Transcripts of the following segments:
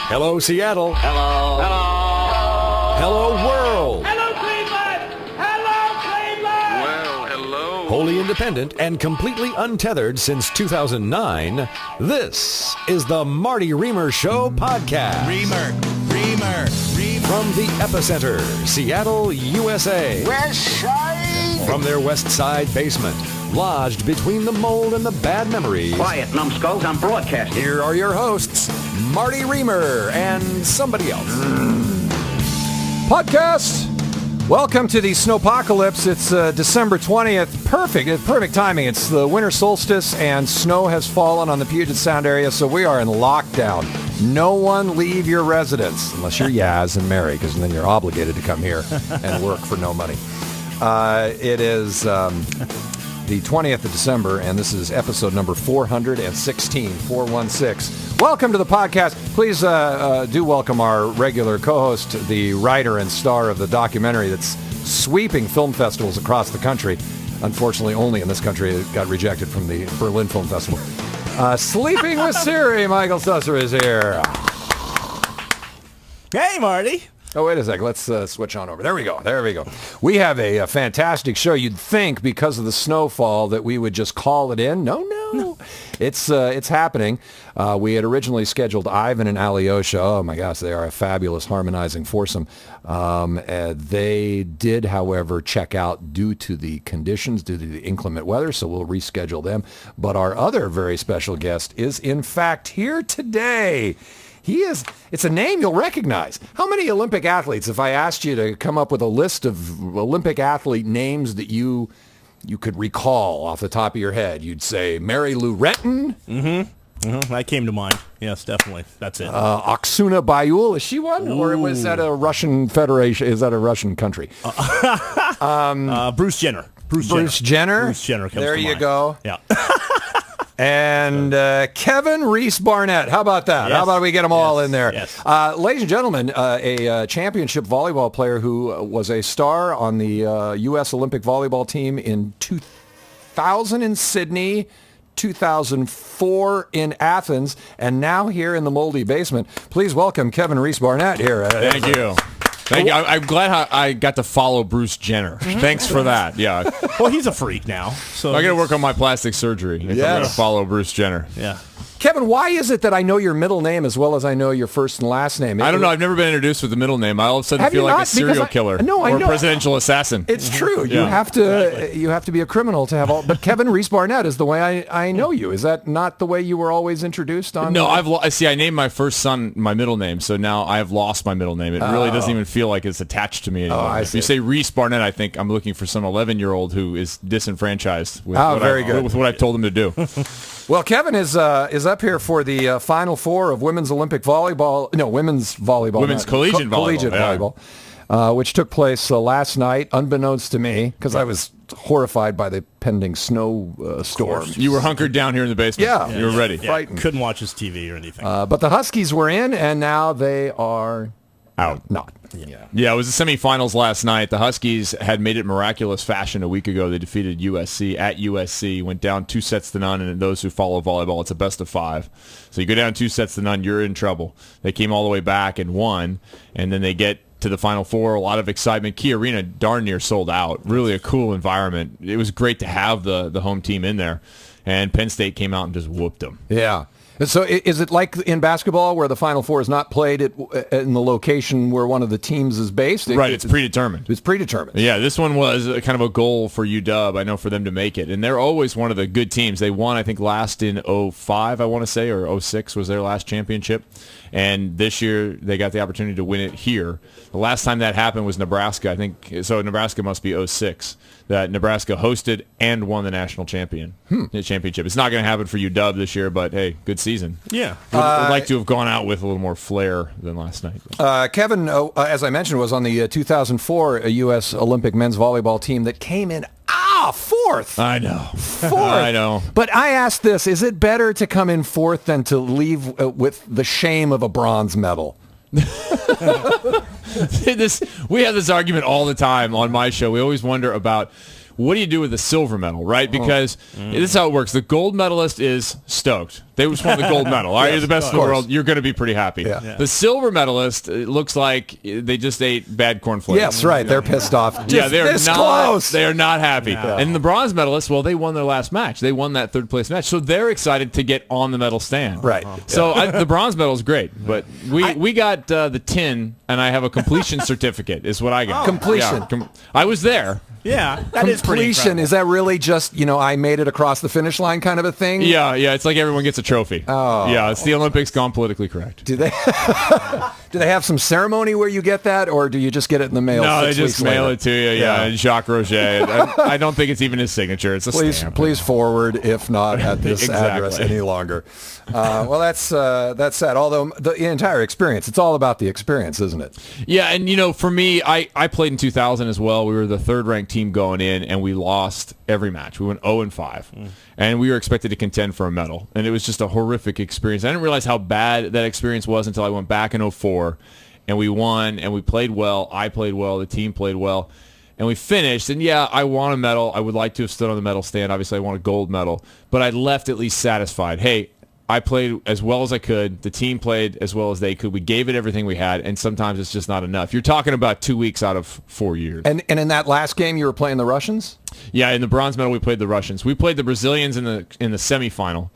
Hello, Seattle. Hello. Hello. Hello, world. Hello, Cleveland! Hello, Cleveland! Well, hello. Wholly independent and completely untethered since 2009, this is the Marty Riemer Show podcast. Riemer. From the epicenter, Seattle, USA. West Side. From their west side basement, lodged between the mold and the bad memories. Quiet, numbskulls. I'm broadcasting. Here are your hosts, Marty Riemer and somebody else. Podcast. Welcome to the Snowpocalypse. It's December 20th. Perfect timing. It's the winter solstice and snow has fallen on the Puget Sound area, so we are in lockdown. No one leave your residence, unless you're Yaz and Mary, because then you're obligated to come here and work for no money. It is the 20th of December, and this is episode number 416. Welcome to the podcast. Please do welcome our regular co-host, the writer and star of the documentary that's sweeping film festivals across the country. Unfortunately, only in this country. It got rejected from the Berlin Film Festival. Sleeping with Siri, Michael Susser is here. Hey, Marty. Oh, wait a sec. Let's switch on over. There we go. We have a fantastic show. You'd think because of the snowfall that we would just call it in. No. It's happening. We had originally scheduled Ivan and Alyosha. Oh, my gosh, they are a fabulous harmonizing foursome. They did, however, check out due to the conditions, due to the inclement weather, so we'll reschedule them. But our other very special guest is, in fact, here today. It's a name you'll recognize. How many Olympic athletes, if I asked you to come up with a list of Olympic athlete names that you could recall off the top of your head, you'd say Mary Lou Retton? That came to mind. Yes, definitely. That's it. Oksana Bayul, is she one? Ooh. Or was that a Russian federation? Is that a Russian country? Bruce Jenner. Bruce Jenner? Bruce Jenner comes there to you mind. go. Yeah. And Kevin Rees Barnett. How about that? Yes. How about we get them all in there? Yes. Ladies and gentlemen, a championship volleyball player who was a star on the U.S. Olympic volleyball team in 2000 in Sydney, 2004 in Athens, and now here in the moldy basement. Please welcome Kevin Rees Barnett here. Thank you. I'm glad I got to follow Bruce Jenner. Thanks for that. Yeah. Well, he's a freak now. So I got to work on my plastic surgery if I'm going to follow Bruce Jenner. Yeah. Kevin, why is it that I know your middle name as well as I know your first and last name? I don't know. I've never been introduced with the middle name. I all of a sudden feel like a serial killer or a presidential assassin. It's true. Yeah. You have to be a criminal to have all. But Kevin Rees Barnett is the way I know you. Is that not the way you were always introduced on? No, I named my first son my middle name, so now I have lost my middle name. It really doesn't even feel like it's attached to me anymore. If you say Rees Barnett, I think I'm looking for some 11-year-old who is disenfranchised with what I've told him to do. Well, Kevin is up here for the Final Four of women's Olympic volleyball. No, women's volleyball. Women's collegiate volleyball, which took place last night, unbeknownst to me, because I was horrified by the pending snow storm. You were hunkered down here in the basement. Yeah. You were ready. Yeah, couldn't watch his TV or anything. But the Huskies were in, and now they are out. Not. Yeah, it was the semifinals last night. The Huskies had made it miraculous fashion a week ago. They defeated USC at USC, went down 2-0, and those who follow volleyball, it's a best of 5. So you go down 2-0, you're in trouble. They came all the way back and won, and then they get to the Final Four, a lot of excitement. Key Arena darn near sold out. Really a cool environment. It was great to have the home team in there, and Penn State came out and just whooped them. Yeah. So is it like in basketball where the Final Four is not played in the location where one of the teams is based? Right, it's predetermined. It's predetermined. Yeah, this one was kind of a goal for UW, I know, for them to make it. And they're always one of the good teams. They won, I think, last in 05, I want to say, or 06 was their last championship. And this year they got the opportunity to win it here. The last time that happened was Nebraska, I think. So Nebraska must be 06. That Nebraska hosted and won the national championship. It's not going to happen for UW this year, but hey, good season. Yeah. Would like to have gone out with a little more flair than last night. Kevin, as I mentioned, was on the 2004 U.S. Olympic men's volleyball team that came in fourth. I know. Fourth. I know. But I ask this, is it better to come in fourth than to leave with the shame of a bronze medal? We have this argument all the time on my show. We always wonder about what do you do with the silver medal, right? Because this is how it works. The gold medalist is stoked. They just won the gold medal. All right, you're the best in the world. You're going to be pretty happy. Yeah. Yeah. The silver medalist, it looks like they just ate bad cornflakes. Yes, right. They're pissed off. Yeah, they're this not close. They are not happy. And the bronze medalists, well, they won their last match. They won that third place match, so they're excited to get on the medal stand. Right. So the bronze medal is great, but we got the tin, and I have a completion certificate. Is what I got. Completion. Yeah, I was there. Yeah, that is pretty Completion, incredible. is that really just, I made it across the finish line kind of a thing? Yeah, it's like everyone gets a trophy. Oh. Yeah, it's the Olympics gone politically correct. Do they do they have some ceremony where you get that, or do you just get it in the mail? No, 6 they just weeks mail later? it to you. Yeah, and Jacques Roger. I don't think it's even his signature. It's a stamp. Please forward, if not at this Exactly. address any longer. Well, that's sad. Although the entire experience, it's all about the experience, isn't it? Yeah, and for me, I played in 2000 as well. We were the third ranked team going in, and we lost every match. We went 0-5, and we were expected to contend for a medal, and it was just a horrific experience. I didn't realize how bad that experience was until I went back in 2004, and we won, and we played well. I played well. The team played well. And we finished, and yeah, I won a medal. I would like to have stood on the medal stand. Obviously, I won a gold medal, but I left at least satisfied. Hey, I played as well as I could. The team played as well as they could. We gave it everything we had, and sometimes it's just not enough. You're talking about 2 weeks out of 4 years. And in that last game, you were playing the Russians? Yeah, in the bronze medal, we played the Russians. We played the Brazilians in the semifinal,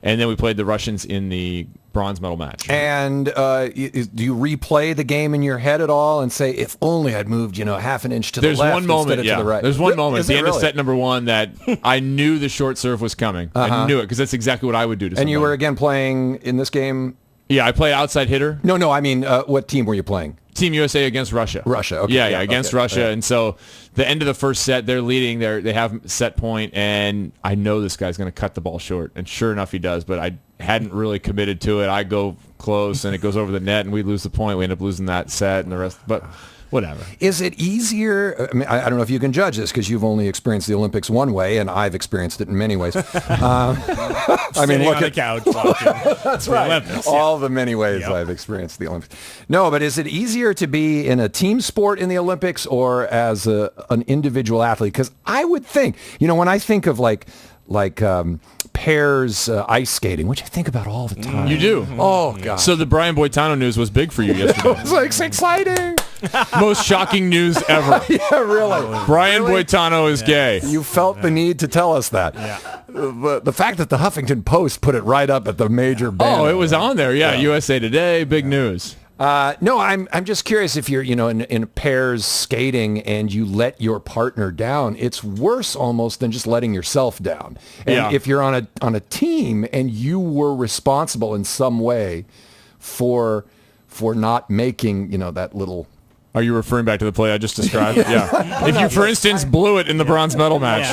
and then we played the Russians in the bronze medal match. And do you replay the game in your head at all and say, if only I'd moved, half an inch to the left one moment, instead of to the right? There's one moment at the end of really? set number 1 that I knew the short serve was coming. I knew it because that's exactly what I would do to somebody. And you were again playing in this game? Yeah, I play outside hitter. No, I mean, what team were you playing? Team USA against Russia. Russia, okay. Yeah, against okay. Russia. Yeah. And so the end of the first set, they're leading. They have set point, and I know this guy's going to cut the ball short. And sure enough, he does. But I hadn't really committed to it. I go close, and it goes over the net, and we lose the point. We end up losing that set and the rest. But whatever. Is it easier? I mean, I don't know if you can judge this because you've only experienced the Olympics one way, and I've experienced it in many ways. I mean, look on at the couch watching. that's right. Olympics, All the many ways I've experienced the Olympics. No, but is it easier to be in a team sport in the Olympics or as an individual athlete? Because I would think, when I think of like pairs ice skating, which I think about all the time. You do. Oh, God. So the Brian Boitano news was big for you yesterday. It's like exciting. Most shocking news ever. Yeah, really. Brian Boitano is gay. You felt the need to tell us that. Yeah. The fact that the Huffington Post put it right up at the major banner. Oh, it was on there. Yeah, USA Today, big news. No, I'm just curious if you're, in pairs skating and you let your partner down, it's worse almost than just letting yourself down. And if you're on a team and you were responsible in some way for not making, that little. Are you referring back to the play I just described? Yeah. If you, for instance, blew it in the bronze medal match.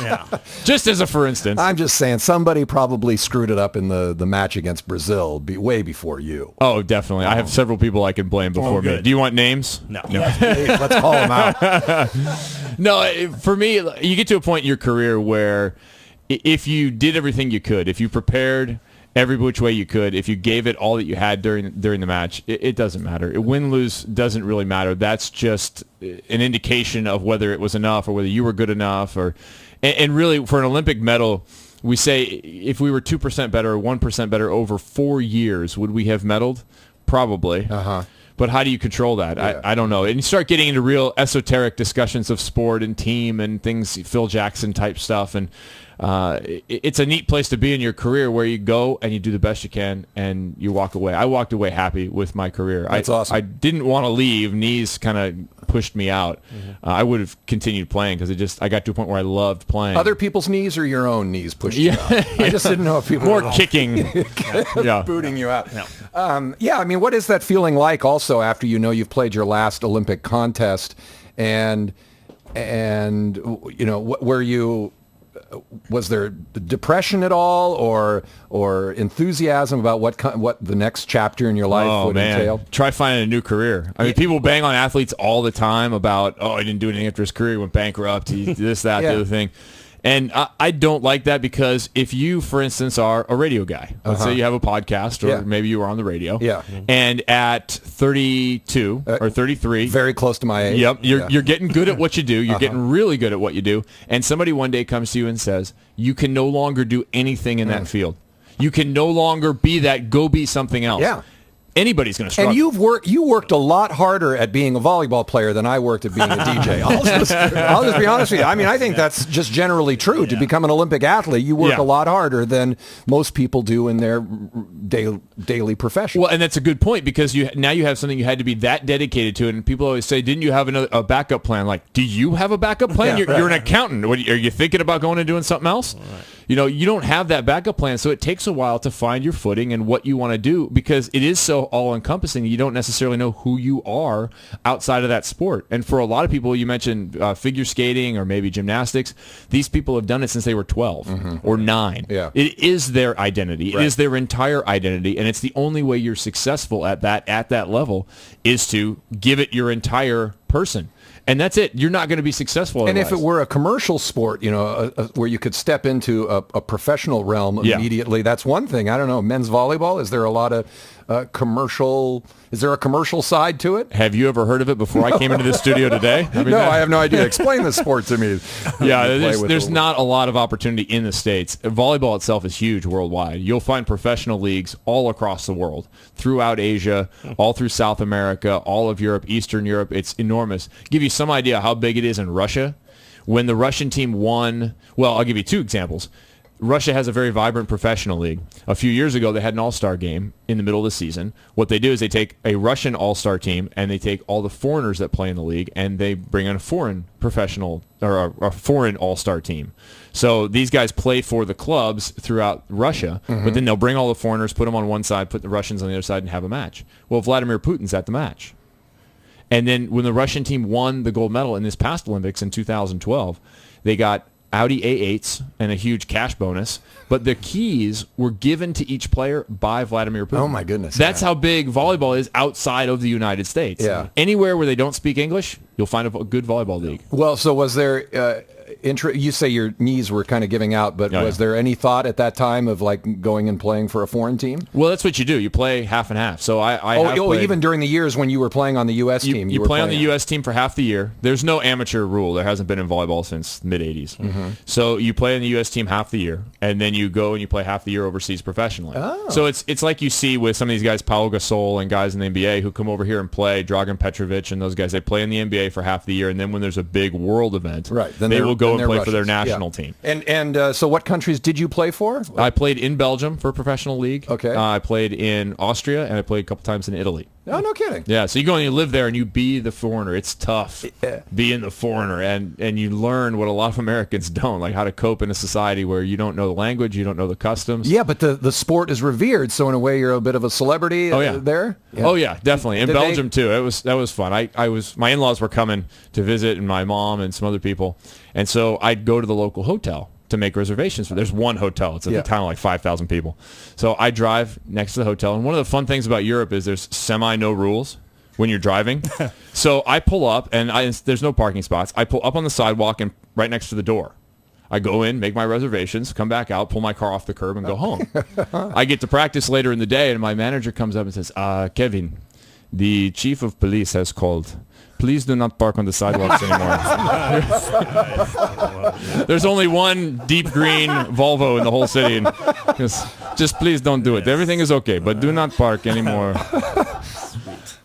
Yeah. Just as a for instance. I'm just saying somebody probably screwed it up in the match against Brazil way before you. Oh, definitely. I have several people I can blame before me. good. Do you want names? No. Let's call them out. No, for me, you get to a point in your career where if you did everything you could, if you prepared every which way you could, if you gave it all that you had during the match, it doesn't matter. Win-lose doesn't really matter. That's just an indication of whether it was enough or whether you were good enough. And really, for an Olympic medal, we say if we were 2% better or 1% better over 4 years, would we have medaled? Probably. But how do you control that? Yeah. I don't know. And you start getting into real esoteric discussions of sport and team and things, Phil Jackson type stuff. And it's a neat place to be in your career where you go and you do the best you can and you walk away. I walked away happy with my career. That's awesome. I didn't want to leave. Knees kind of pushed me out. I would have continued playing because I got to a point where I loved playing. Other people's knees or your own knees pushed you out? I just didn't know if people more were kicking. booting you out. I mean, what is that feeling like also after you've played your last Olympic contest and were you... Was there depression at all, or enthusiasm about what the next chapter in your life would entail? Try finding a new career. I mean, people bang on athletes all the time about, he didn't do anything after his career. He went bankrupt. He this, that, the other thing. And I don't like that because if you, for instance, are a radio guy, let's say you have a podcast or maybe you were on the radio, and at 32 or 33, very close to my age, you're getting good at what you do. You're getting really good at what you do. And somebody one day comes to you and says, you can no longer do anything in that field. You can no longer be that. Go be something else. Yeah. Anybody's going to struggle. And you worked a lot harder at being a volleyball player than I worked at being a DJ. I'll just be honest with you. I mean, I think that's just generally true. To become an Olympic athlete, you work a lot harder than most people do in their daily profession. Well, and that's a good point, because now you have something you had to be that dedicated to it. And people always say, didn't you have a backup plan? Like, do you have a backup plan? You're an accountant. Are you thinking about going and doing something else? Right. You know, you don't have that backup plan, so it takes a while to find your footing and what you want to do, because it is so all-encompassing. You don't necessarily know who you are outside of that sport. And for a lot of people, you mentioned figure skating or maybe gymnastics, these people have done it since they were 12 or 9. Yeah. It is their identity. Right. It is their entire identity, and it's the only way you're successful at that level is to give it your entire person. And that's it. You're not going to be successful. And otherwise. if it were a commercial sport, you know, where you could step into a professional realm immediately, that's one thing. I don't know. Men's volleyball, is there a lot of commercial? Is there a commercial side to it? Have you ever heard of it before I came into the studio today? I have no idea. Explain the sport to me. There's not a lot of opportunity in the States. Volleyball itself is huge worldwide. You'll find professional leagues all across the world, throughout Asia, all through South America, all of Europe, Eastern Europe. It's enormous. Give you some idea how big it is in Russia. When the Russian team won, well, I'll give you 2 examples. Russia has a very vibrant professional league. A few years ago, they had an all-star game in the middle of the season. What they do is they take a Russian all-star team and they take all the foreigners that play in the league and they bring in a foreign professional or a foreign all-star team. So these guys play for the clubs throughout Russia, but then they'll bring all the foreigners, put them on one side, put the Russians on the other side, and have a match. Well, Vladimir Putin's at the match. And then when the Russian team won the gold medal in this past Olympics in 2012, they got Audi A8s and a huge cash bonus, but the keys were given to each player by Vladimir Putin. Oh my goodness. That's how big volleyball is outside of the United States. Yeah. Anywhere where they don't speak English, you'll find a good volleyball league. Well, so was there you say your knees were kind of giving out, but was there any thought at that time of like going and playing for a foreign team? Well, that's what you do. You play half and half. So even during the years when you were playing on the U.S. team, you play on the U.S. team for half the year. There's no amateur rule. There hasn't been in volleyball since the mid-'80s. So you play on the U.S. team half the year, and then you go and you play half the year overseas professionally. Oh. So it's like you see with some of these guys, Paul Gasol and guys in the NBA who come over here and play, Dragan Petrovic and those guys, they play in the NBA for half the year, and then when there's a big world event, then they will go and play for their Russians. national team. And so what countries did you play for? I played in Belgium for a professional league. Okay. I played in Austria, and I played a couple times in Italy. Oh, no kidding. Yeah, so you go and you live there and you be the foreigner. It's tough being the foreigner, and you learn what a lot of Americans don't, like how to cope in a society where you don't know the language, you don't know the customs. Yeah, but the sport is revered, so in a way you're a bit of a celebrity there? Yeah. Oh, yeah, definitely. In Belgium, too. That was fun. My in-laws were coming to visit, and my mom and some other people, and so I'd go to the local hotel to make reservations for. There's one hotel. It's a town of like 5,000 people. So I drive next to the hotel, and one of the fun things about Europe is there's no rules when you're driving. So I pull up, and there's no parking spots. I pull up on the sidewalk and right next to the door. I go in, make my reservations, come back out, pull my car off the curb, and go home. I get to practice later in the day, and my manager comes up and says, Kevin, the chief of police has called. Please do not park on the sidewalks anymore. There's only one deep green Volvo in the whole city. And just please don't do it. Everything is okay, but do not park anymore.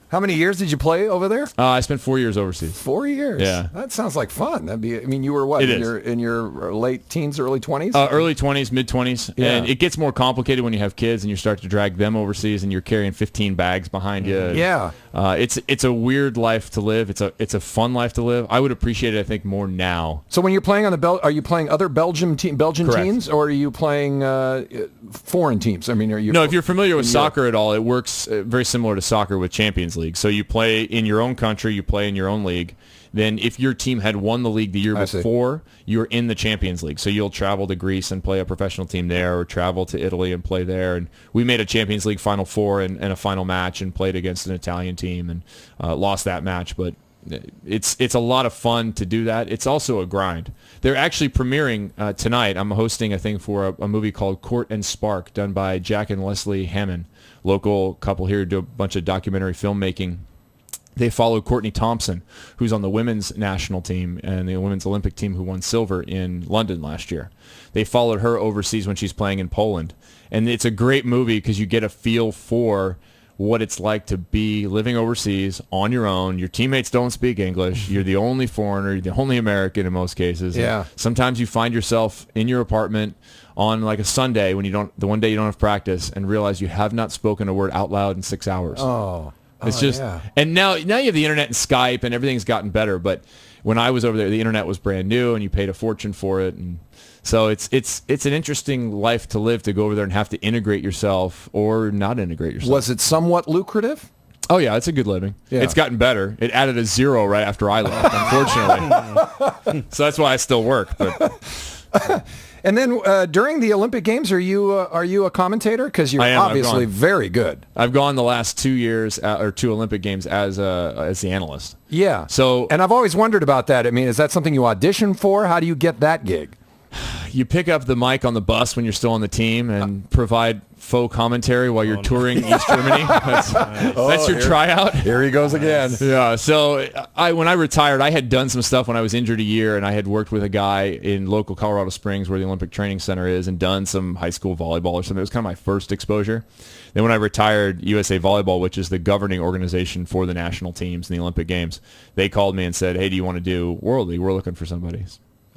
How many years did you play over there? I spent 4 years overseas. 4 years? Yeah. That sounds like fun. You were what, in your late teens, early 20s? Early 20s, mid-20s. Yeah. And it gets more complicated when you have kids and you start to drag them overseas and you're carrying 15 bags behind you. Yeah. It's a weird life to live. It's a fun life to live. I would appreciate it, I think, more now. So when you're playing on are you playing other Belgian Correct. teams, or are you playing foreign teams? I mean, are you? No, if you're familiar with soccer at all, it works very similar to soccer with Champions League. So you play in your own country, you play in your own league. Then if your team had won the league the year before, you're in the Champions League. So you'll travel to Greece and play a professional team there, or travel to Italy and play there. And we made a Champions League Final Four and a final match and played against an Italian team and lost that match. But it's a lot of fun to do that. It's also a grind. They're actually premiering tonight. I'm hosting a thing for a movie called Court and Spark, done by Jack and Leslie Hammond, local couple here who do a bunch of documentary filmmaking. They follow Courtney Thompson, who's on the women's national team and the women's Olympic team who won silver in London last year. They followed her overseas when she's playing in Poland. And it's a great movie because you get a feel for what it's like to be living overseas on your own. Your teammates don't speak English. You're the only foreigner. You're the only American in most cases. Yeah. And sometimes you find yourself in your apartment on like a Sunday when the one day you don't have practice and realize you have not spoken a word out loud in 6 hours. It's just, yeah. and now you have the internet and Skype and everything's gotten better. But when I was over there, the internet was brand new and you paid a fortune for it. And so it's an interesting life to live, to go over there and have to integrate yourself or not integrate yourself. Was it somewhat lucrative? Oh yeah, it's a good living. Yeah. It's gotten better. It added a 0 right after I left, unfortunately. So that's why I still work. But And then during the Olympic Games, are you a commentator? Because you're I am. obviously very good. I've gone the last 2 years or 2 Olympic Games as the analyst. Yeah. So and I've always wondered about that. I mean, is that something you audition for? How do you get that gig? You pick up the mic on the bus when you're still on the team and provide faux commentary while you're touring East Germany. That's your tryout. Here he goes again. Yeah. So when I retired, I had done some stuff when I was injured a year, and I had worked with a guy in local Colorado Springs where the Olympic Training Center is and done some high school volleyball or something. It was kind of my first exposure. Then when I retired, USA Volleyball, which is the governing organization for the national teams in the Olympic Games, they called me and said, hey, do you want to do World League? We're looking for somebody.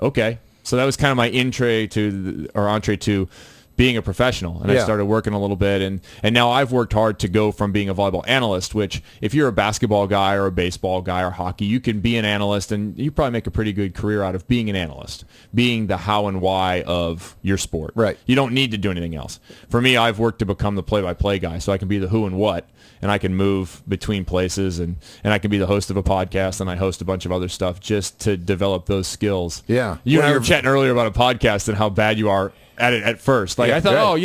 Okay. So that was kind of my entree to being a professional. And I started working a little bit. And now I've worked hard to go from being a volleyball analyst, which if you're a basketball guy or a baseball guy or hockey, you can be an analyst and you probably make a pretty good career out of being an analyst, being the how and why of your sport. Right. You don't need to do anything else. For me, I've worked to become the play-by-play guy, so I can be the who and what, and I can move between places, and I can be the host of a podcast, and I host a bunch of other stuff just to develop those skills. Yeah. You and I were chatting earlier about a podcast and how bad you are at it at first. Like I thought,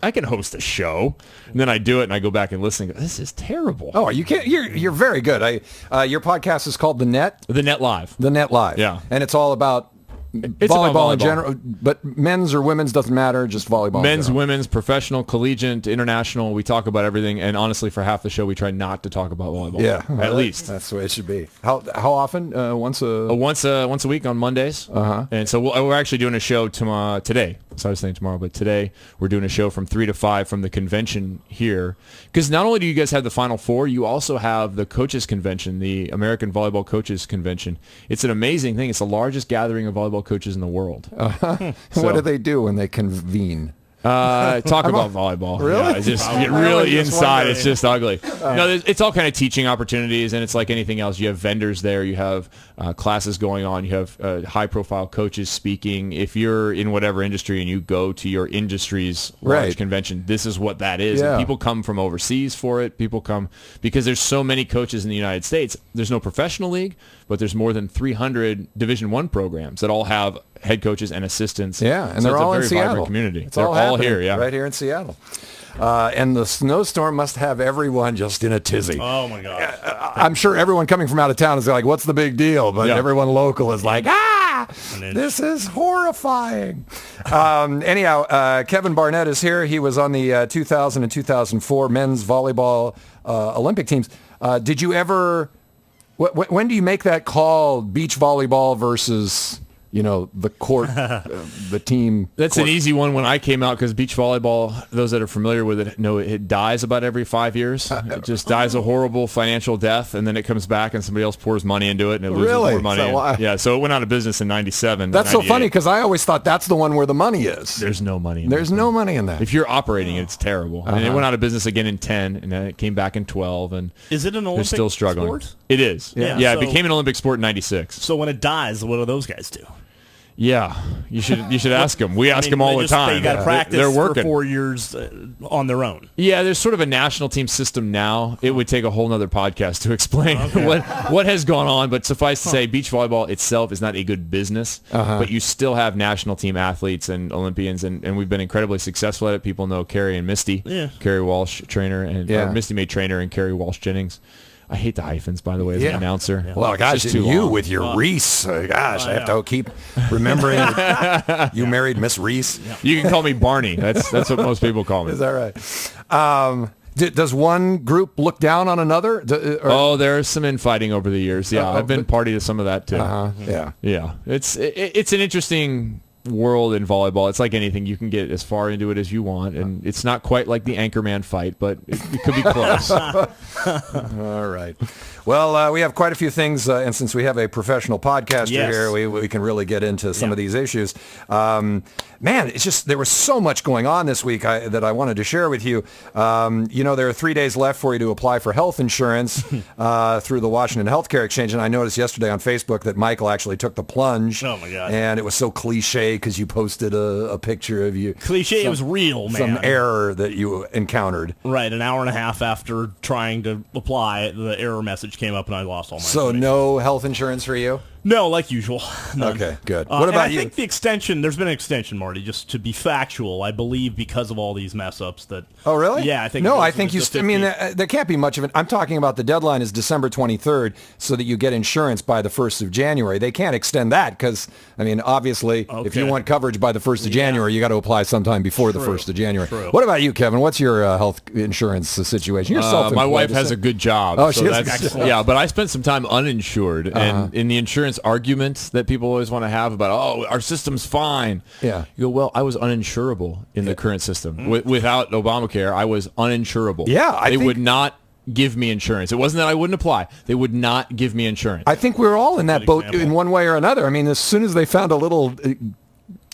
I can host a show, and then I do it, and I go back and listen. And go, this is terrible. Oh, you can't. You're very good. Your podcast is called The Net. The Net Live. The Net Live. Yeah. And it's all about volleyball in general, but men's or women's doesn't matter, just volleyball. Men's, women's, professional, collegiate, international. We talk about everything, and honestly, for half the show, we try not to talk about volleyball. Yeah, at least that's the way it should be. How often? Once a week on Mondays. And so we're actually doing a show today. So I was saying tomorrow, but today we're doing a show from 3 to 5 from the convention here. Because not only do you guys have the Final Four, you also have the Coaches Convention, the American Volleyball Coaches Convention. It's an amazing thing. It's the largest gathering of volleyball coaches in the world. What do they do when they convene? Talk about volleyball. Really? Yeah, it's just really inside. It's just ugly. It's all kind of teaching opportunities, and it's like anything else. You have vendors there. You have classes going on. You have high-profile coaches speaking. If you're in whatever industry and you go to your industry's large convention, this is what that is. Yeah. And people come from overseas for it. People come because there's so many coaches in the United States. There's no professional league, but there's more than 300 Division I programs that all have head coaches and assistants. Yeah, and so they're all in it's a very Seattle. vibrant community. They're all here, yeah. Right here in Seattle. And the snowstorm must have everyone just in a tizzy. Oh, my God. I'm sure everyone coming from out of town is like, what's the big deal? But everyone local is like, this is horrifying. Anyhow, Kevin Barnett is here. He was on the 2000 and 2004 men's volleyball Olympic teams. Did you ever, when do you make that call, beach volleyball versus the court, the team? That's court. an easy one when I came out because beach volleyball, those that are familiar with it know it dies about every 5 years. It just dies a horrible financial death, and then it comes back and somebody else pours money into it and it loses more money. So it went out of business in 97. That's so funny because I always thought that's the one where the money is. There's no money in There's no money in that. If you're operating it, it's terrible. And it went out of business again in 10, and then it came back in 12. And is it an Olympic still struggling. sport? It is. Yeah, it became an Olympic sport in 96. So when it dies, what do those guys do? Yeah, you should ask them. We ask them all the time. They got to practice They're working. for 4 years on their own. Yeah, there's sort of a national team system now. It would take a whole nother podcast to explain what has gone on, but suffice to say, beach volleyball itself is not a good business, but you still have national team athletes and Olympians, and we've been incredibly successful at it. People know Carrie and Misty. Yeah. Carrie Walsh, trainer, and Misty May trainer, and Carrie Walsh Jennings. I hate the hyphens, by the way, as an announcer. Yeah. Well, gosh, you long. With your Rees. I have to keep remembering you married Miss Rees. You can call me Barney. That's what most people call me. Is that right? Does one group look down on another? There's some infighting over the years. Yeah, I've been party to some of that too. Yeah. It's an interesting world in volleyball. It's like anything. You can get as far into it as you want, and it's not quite like the Anchorman fight, but it could be close. All right. Well, we have quite a few things, and since we have a professional podcaster here, we can really get into some of these issues. Man, it's just there was so much going on this week that I wanted to share with you. There are 3 days left for you to apply for health insurance through the Washington Healthcare Exchange, and I noticed yesterday on Facebook that Michael actually took the plunge. Oh, my God. And it was so cliche because you posted a picture of you. Cliche, it was real, man. Some error that you encountered. Right, an hour and a half after trying to apply, the error message came up and I lost all my information. No health insurance for you? No, like usual. None. Okay, good. What about you? I think the extension, there's been an extension, Marty, just to be factual, I believe because of all these mess-ups that... Oh, really? Yeah, I think... No, I think there can't be much of it. I'm talking about the deadline is December 23rd so that you get insurance by the 1st of January. They can't extend that because, obviously, if you want coverage by the 1st of January, you got to apply sometime before the 1st of January. True. What about you, Kevin? What's your health insurance situation? You're self-employed. My wife has a good job. Oh, she has excellent. Yeah, but I spent some time uninsured, and in the insurance arguments that people always want to have about, our system's fine. Yeah. You go, well, I was uninsurable in the current system. Without Obamacare, I was uninsurable. Yeah, They would not give me insurance. It wasn't that I wouldn't apply. They would not give me insurance. I think we're all in that boat in one way or another. As soon as they found a little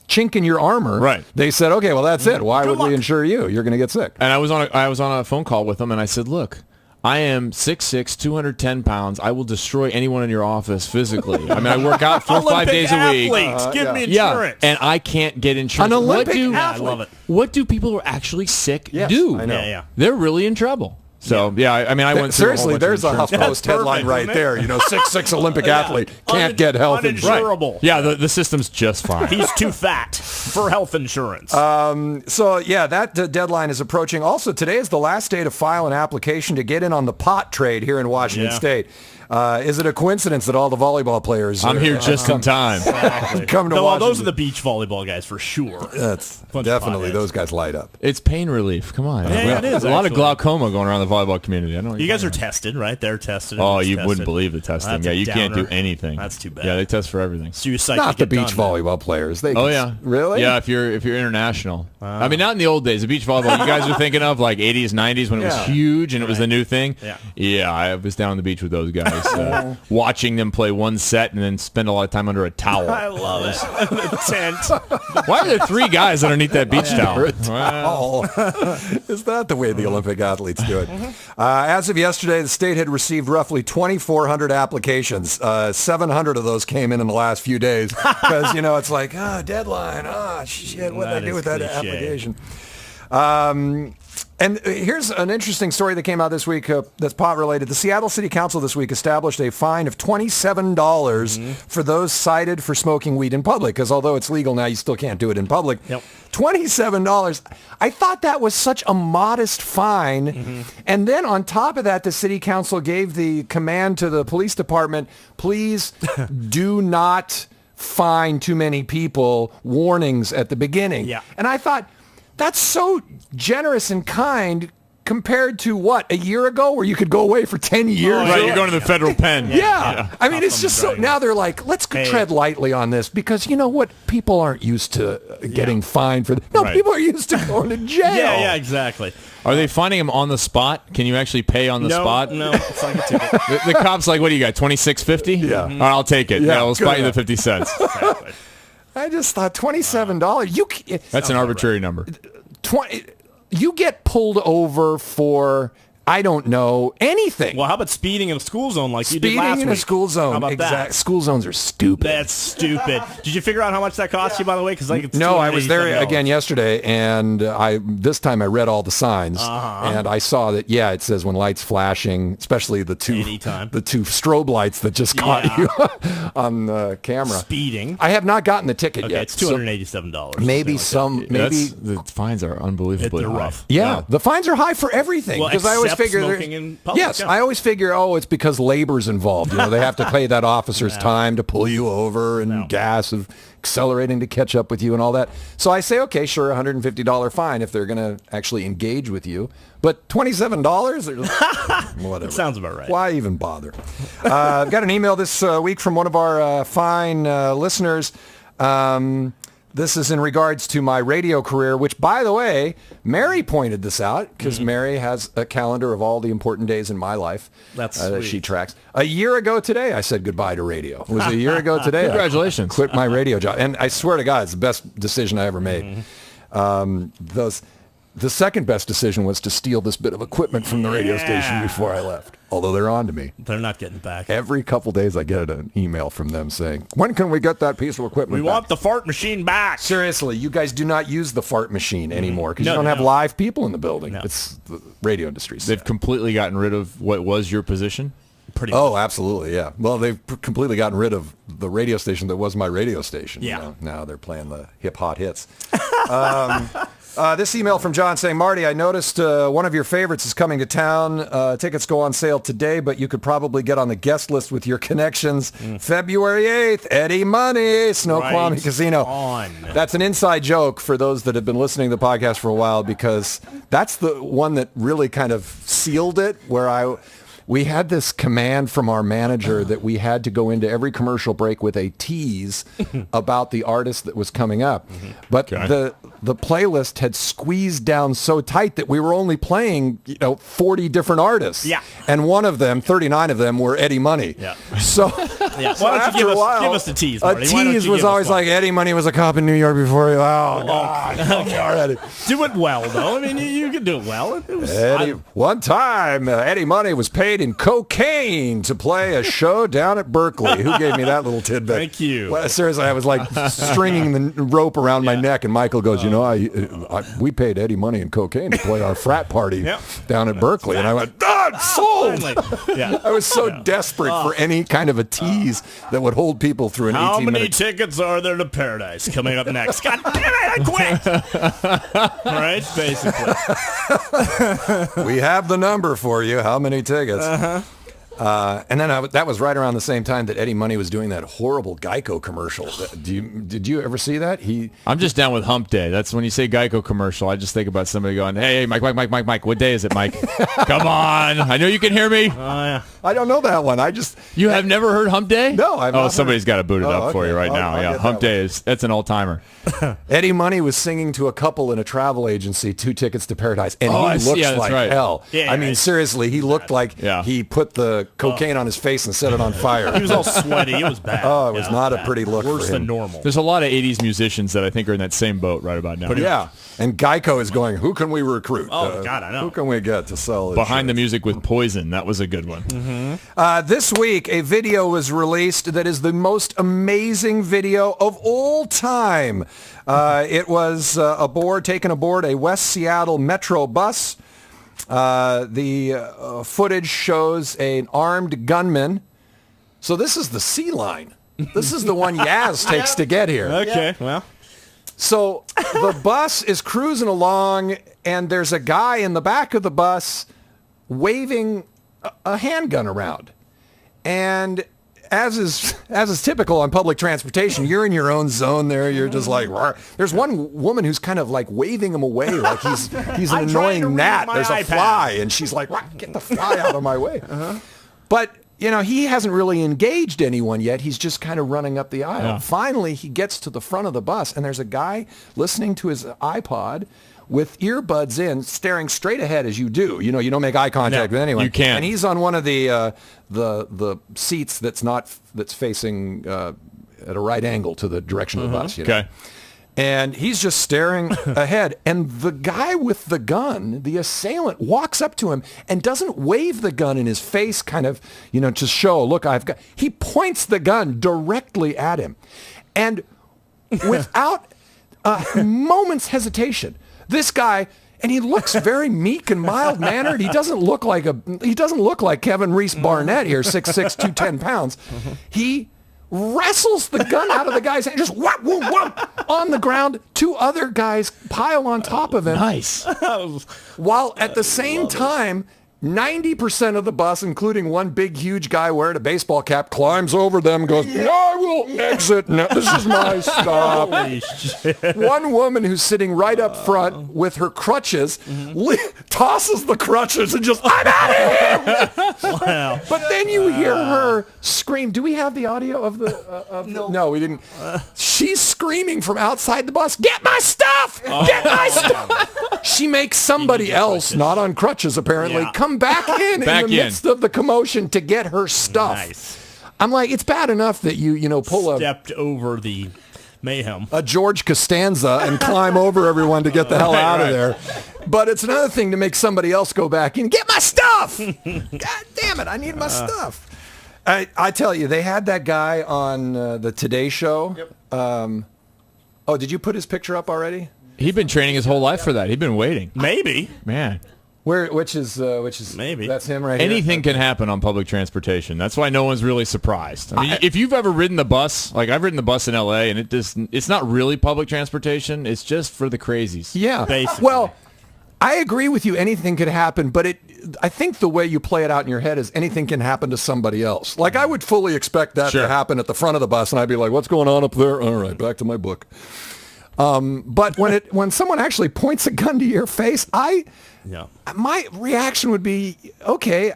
chink in your armor, right, they said, okay, well, that's it. Why would we insure you? You're going to get sick. And I was on a phone call with them, and I said, look, I am 6'6", 210 pounds. I will destroy anyone in your office physically. I work out 4 or 5 days a week. Give me insurance. And I can't get insurance. An Olympic athlete. I love it. What do people who are actually sick do? I know. Yeah. They're really in trouble. So, I went through seriously, there's a HuffPost headline right there. 6'6" Olympic athlete can't get health insurance. Uninsurable. Yeah, the system's just fine. He's too fat for health insurance. That deadline is approaching. Also, today is the last day to file an application to get in on the pot trade here in Washington State. Is it a coincidence that all the volleyball players... I'm here just in time. Come to Washington. Those are the beach volleyball guys for sure. That's definitely, those guys light up. It's pain relief. Come on. Yeah, it is. There's a lot of glaucoma going around the volleyball community. I know you guys are tested, right? They're tested. Oh, you wouldn't believe the testing. Yeah, you can't do anything. That's too bad. Yeah, they test for everything. Suicide. Not the beach volleyball players. They really? Yeah, if you're international. Not in the old days. The beach volleyball you guys are thinking of, like 80s, 90s when it was huge and it was the new thing. Yeah, I was down on the beach with those guys. Watching them play one set and then spend a lot of time under a towel. I love it. The tent. Why are there 3 guys underneath that beach towel? Is that the way the Olympic athletes do it? As of yesterday, the state had received roughly 2,400 applications. 700 of those came in the last few days because, it's like, deadline. Shit, what did I do with that application? And here's an interesting story that came out this week that's pot-related. The Seattle City Council this week established a fine of $27 for those cited for smoking weed in public, because although it's legal now, you still can't do it in public. Yep. $27. I thought that was such a modest fine. And then on top of that, the City Council gave the command to the police department, please do not fine too many people, warnings at the beginning. Yeah. And I thought, that's so generous and kind compared to a year ago where you could go away for 10 years. Right, you're going to the federal pen. Yeah. It's just so, now they're like, let's tread lightly on this because you know what? People aren't used to getting fined for people are used to going to jail. Yeah, exactly. Are they finding him on the spot? Can you actually pay on the spot? No, it's like a ticket. the cop's like, what do you got, $26.50? Yeah. All right, I'll take it. Yeah, we'll spot you the 50 cents. Exactly. I just thought $27. That's an arbitrary number. You get pulled over for, I don't know, anything. Well, how about speeding in a school zone like you did last week? Speeding in a school zone. How about that? School zones are stupid. That's stupid. Did you figure out how much that cost you, by the way? Because no, I was there again yesterday, and this time I read all the signs, and I saw that, it says when lights flashing, especially the two strobe lights that just caught you on the camera. Speeding. I have not gotten the ticket yet. It's $287. Maybe the fines are unbelievably They're high. rough. Yeah, the fines are high for everything. Well, because I always figure smoking in public. yes, yeah. I always figure, it's because labor's involved. They have to pay that officer's time to pull you over and gas of accelerating to catch up with you and all that. So I say, okay, sure, $150 fine if they're going to actually engage with you. But $27? Whatever. That sounds about right. Why even bother? I've got an email this week from one of our fine listeners. This is in regards to my radio career, which, by the way, Mary pointed this out because Mary has a calendar of all the important days in my life That's that she tracks. A year ago today, I said goodbye to radio. It was a year ago today. Congratulations. I quit my radio job. And I swear to God, it's the best decision I ever made. The second best decision was to steal this bit of equipment from the radio station before I left, although they're on to me. They're not getting back. Every couple days I get an email from them saying, when can we get that piece of equipment We back? want the fart machine back. Seriously, you guys do not use the fart machine anymore because No, you don't have no. live people in the building. No. It's the radio industry. They've completely gotten rid of what was your position. Pretty Oh, absolutely, yeah. Well, they've completely gotten rid of the radio station that was my radio station. Yeah. Now they're playing the hip-hop hits. This email from John saying, Marty, I noticed one of your favorites is coming to town. Tickets go on sale today, but you could probably get on the guest list with your connections. February 8th, Eddie Money, Snoqualmie Right Casino. on. That's an inside joke for those that have been listening to the podcast for a while because that's the one that really kind of sealed it, where we had this command from our manager that we had to go into every commercial break with a tease about the artist that was coming up. But the playlist had squeezed down so tight that we were only playing, 40 different artists. Yeah. And one of them, 39 of them, were Eddie Money. Yeah. So, Yeah. so Why don't after you a while, give us the tease, a Marty? Why don't tease you was give us always one? like, Eddie Money was a cop in New York before you. Oh, God. Okay, already. Do it well, though. I mean, you can do it well. It was, One time, Eddie Money was paid in cocaine to play a show down at Berkeley. Who gave me that little tidbit? Thank you. Well, seriously, I was like stringing the rope around my neck, and Michael goes, we paid Eddie Money in cocaine to play our frat party down at Berkeley. And I went, sold! Finally. Yeah. I was so desperate for any kind of a tease that would hold people through an How 18-minute... many tickets are there to Paradise coming up next? God damn it, I quit! Right? Basically. We have the number for you. How many tickets? And then that was right around the same time that Eddie Money was doing that horrible Geico commercial. Did you ever see that? I'm just down with Hump Day. That's when you say Geico commercial. I just think about somebody going, "Hey, Mike, what day is it, Mike? Come on, I know you can hear me." I don't know that one. You have never heard Hump Day? No, I've not somebody's got to boot it up for you right now. I'll Yeah, get Hump that Day that's an all timer. Eddie Money was singing to a couple in a travel agency, 2 tickets to Paradise, and I he see. looks Yeah, that's like right. hell. Yeah, I mean, right. seriously, he looked like he put the cocaine on his face and set it on fire. He was all sweaty. It was bad. Oh, it was not a bad. pretty look Worse for than him. normal. There's a lot of 80s musicians that I think are in that same boat right about now. Yeah, and Geico is going, who can we recruit? Oh, God, I know. Who can we get to sell Behind the insurance? Music with Poison. That was a good one. This week, a video was released that is the most amazing video of all time. It was taken aboard a West Seattle Metro bus. The footage shows an armed gunman. So this is the C line. This is the one Yaz takes to get here. Okay, well. So the bus is cruising along, and there's a guy in the back of the bus waving a handgun around. And as is typical on public transportation, you're in your own zone there. You're just like, "Rawr." There's one woman who's kind of like waving him away like he's an I'm trying to annoying read gnat. my There's a iPad. fly, and she's like, "Rawr, get the fly out of my way." But he hasn't really engaged anyone yet. He's just kind of running up the aisle. Yeah. Finally, he gets to the front of the bus, and there's a guy listening to his iPod with earbuds in, staring straight ahead as you do. You don't make eye contact with anyone. you can't. And he's on one of the seats that's facing at a right angle to the direction of the bus. Okay. And he's just staring ahead. And the guy with the gun, the assailant, walks up to him and doesn't wave the gun in his face, kind of, to show, look, I've got. He points the gun directly at him. And without a moment's hesitation, this guy, and he looks very meek and mild-mannered. He doesn't look like Kevin Rees Barnett here, 6'6", 210 pounds. He wrestles the gun out of the guy's hand, just whop, whoop, whop, on the ground. 2 other guys pile on top of him. Nice. While at the same time, 90% of the bus, including one big, huge guy wearing a baseball cap, climbs over them, goes, I will exit. No, this is my stop. Holy shit. One woman who's sitting right up front with her crutches tosses the crutches and just, I'm out of here. Wow. But then you hear her scream. Do we have the audio of the? No, we didn't. She's screaming from outside the bus. Get my stuff! Get my stuff! She makes somebody else, not on crutches apparently, come back in the midst of the commotion to get her stuff. Nice. I'm like, it's bad enough that you pull Stepped over the mayhem. a George Costanza and climb over everyone to get the hell out of there. But it's another thing to make somebody else go back in. Get my stuff! God damn it, I need my stuff. I tell you, they had that guy on the Today Show. Yep. Did you put his picture up already? He'd been training his whole life for that. He'd been waiting. Maybe. Man. Which is maybe that's him right here. Anything can happen on public transportation. That's why no one's really surprised. I mean, if you've ever ridden the bus, like I've ridden the bus in LA, and it's not really public transportation. It's just for the crazies. Yeah. Basically. Well, I agree with you. Anything could happen, but I think the way you play it out in your head is anything can happen to somebody else. Like I would fully expect that to happen at the front of the bus, and I'd be like, "What's going on up there?" All right, back to my book. But when someone actually points a gun to your face, my reaction would be, okay,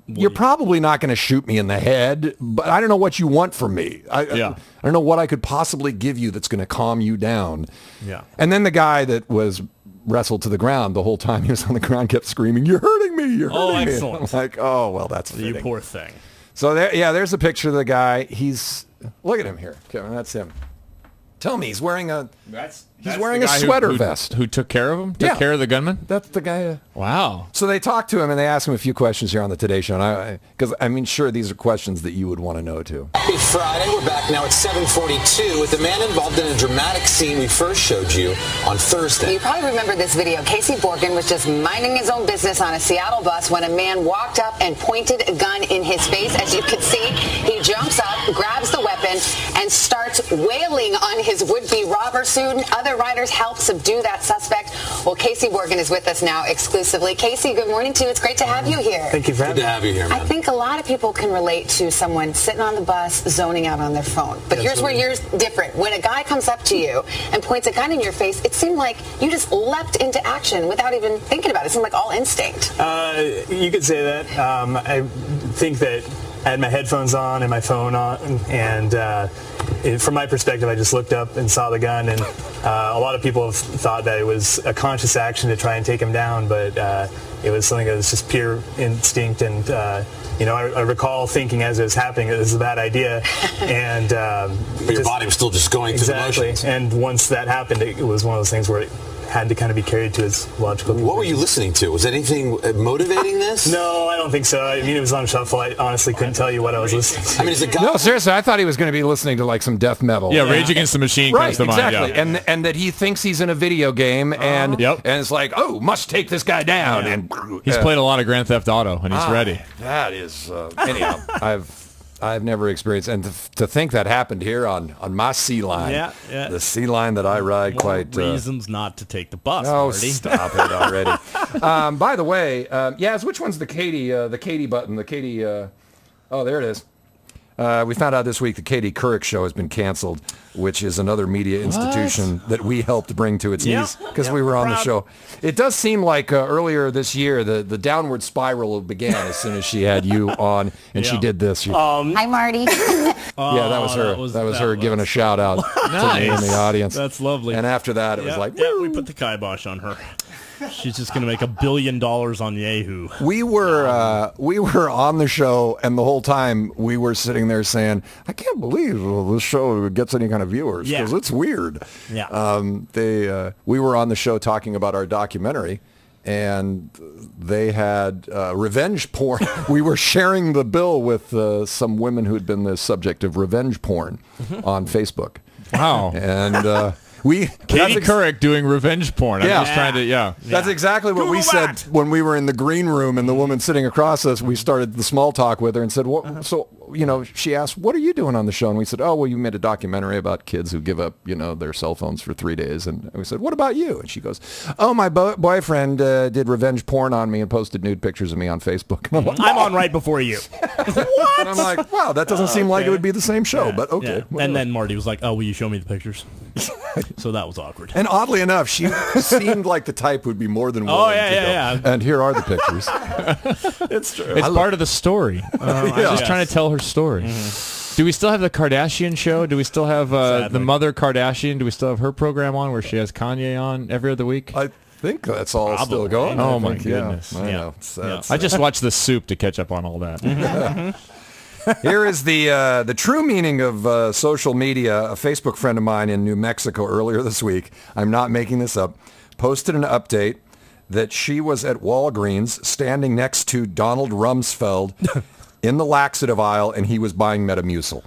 you're probably not going to shoot me in the head, but I don't know what you want from me. I don't know what I could possibly give you that's going to calm you down. Yeah. And then the guy that was wrestled to the ground the whole time he was on the ground kept screaming, "You're hurting me! You're hurting me!" Excellent. I'm like, oh well, that's fitting. You poor thing. So there's a picture of the guy. Look at him here, Kevin. That's him. Tell me, he's wearing a sweater vest. Who took care of him? Took care of the gunman? That's the guy. Wow. So they talked to him and they asked him a few questions here on the Today Show. And sure, these are questions that you would want to know too. Happy Friday. We're back now at 7:42 with the man involved in a dramatic scene we first showed you on Thursday. You probably remember this video. Casey Borgen was just minding his own business on a Seattle bus when a man walked up and pointed a gun in his face. As you can see, he jumps up, grabs the weapon, and starts wailing on his would-be robber. Soon, other riders help subdue that suspect. Well, Casey Borgen is with us now exclusively. Casey, good morning to you. It's great to have you here. Thank you for having me. Good to have you here, man. I think a lot of people can relate to someone sitting on the bus, zoning out on their phone. But here's where you're different. When a guy comes up to you and points a gun in your face, it seemed like you just leapt into action without even thinking about it. It seemed like all instinct. You could say that. I think that I had my headphones on and my phone on, and from my perspective, I just looked up and saw the gun, and a lot of people have thought that it was a conscious action to try and take him down, but it was something that was just pure instinct, and I recall thinking as it was happening, it was a bad idea, and but your body was still just going through the motions. And once that happened, it was one of those things where it had to kind of be carried to its logical conclusion. What were you listening to? Was anything motivating this? No, I don't think so. I mean, it was on shuffle. I honestly couldn't tell you what I was listening to. I mean, is it No, seriously, I thought he was going to be listening to like some death metal. Yeah, Rage Against the Machine comes to mind. Exactly. Yeah. And that he thinks he's in a video game and it's like, oh, must take this guy down. Yeah. And he's played a lot of Grand Theft Auto, and he's ready. That is, anyhow, I've never experienced, and to think that happened here on my sea line, the sea line that I ride quite. Reasons not to take the bus. Oh, Marty. stop it already! By the way, which one's the Katie button? The Katie. Oh, there it is. We found out this week the Katie Couric show has been canceled, which is another media institution that we helped bring to its knees because we were on the show. It does seem like earlier this year the downward spiral began as soon as she had you on and she did this. Hi, Marty. Yeah, that was her. That was her giving a shout out to me in the audience. That's lovely. And after that, it was like, we put the kibosh on her. She's just going to make $1 billion on Yahoo. We were on the show, and the whole time we were sitting there saying, "I can't believe this show gets any kind of viewers because it's weird." Yeah. We were on the show talking about our documentary, and they had revenge porn. We were sharing the bill with some women who had been the subject of revenge porn on Facebook. Wow. And Katie Couric doing revenge porn. I'm just trying to, That's exactly what we said when we were in the green room and the woman sitting across us, we started the small talk with her and said, so she asked, what are you doing on the show? And we said, oh, well, you made a documentary about kids who give up, their cell phones for 3 days. And we said, what about you? And she goes, oh, my boyfriend did revenge porn on me and posted nude pictures of me on Facebook. And I'm like, I'm on right before you. What? And I'm like, wow, that doesn't seem like it would be the same show, but okay. Yeah. And then Marty was like, oh, will you show me the pictures? So that was awkward. And oddly enough, she seemed like the type who'd be more than willing to go. Yeah. And here are the pictures. It's true. It's part of the story. I'm just trying to tell her story. Mm-hmm. Do we still have the Kardashian show? Do we still have the mother Kardashian? Do we still have her program on where she has Kanye on every other week? I think that's all still going. Oh, my goodness. I know. I just watched The Soup to catch up on all that. Here is the true meaning of social media. A Facebook friend of mine in New Mexico earlier this week, I'm not making this up, posted an update that she was at Walgreens standing next to Donald Rumsfeld in the laxative aisle, and he was buying Metamucil.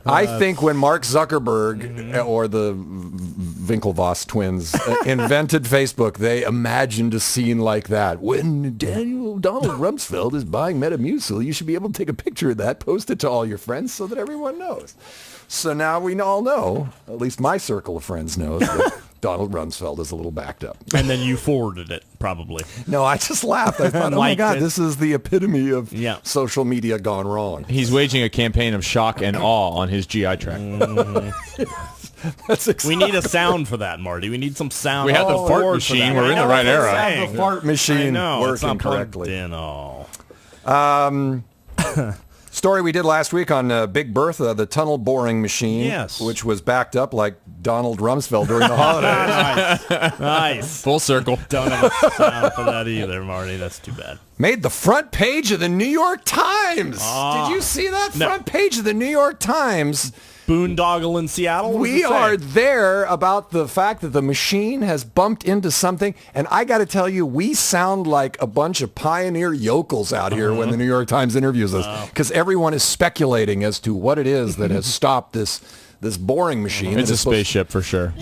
I think when Mark Zuckerberg or the Winklevoss twins invented Facebook, they imagined a scene like that. When Donald Rumsfeld is buying Metamucil, you should be able to take a picture of that, post it to all your friends so that everyone knows. So now we all know, at least my circle of friends knows, that Donald Rumsfeld is a little backed up. And then you forwarded it, probably. No, I just laughed. I thought, oh my God, this is the epitome of social media gone wrong. He's waging a campaign of shock and awe on his GI tract. That's exactly. We need a sound for that, Marty. We need some sound. We have the fart machine. We're in the right era. Have the fart machine working correctly. Story we did last week on Big Bertha, the tunnel boring machine, which was backed up like Donald Rumsfeld during the holidays. Nice. Full circle. Don't have a sound for that either, Marty. That's too bad. Made the front page of the New York Times. Did you see that front page of the New York Times? Boondoggle in Seattle? We are there about the fact that the machine has bumped into something, and I got to tell you, we sound like a bunch of pioneer yokels out here when the New York Times interviews us, because everyone is speculating as to what it is that has stopped this boring machine. It's a spaceship for sure.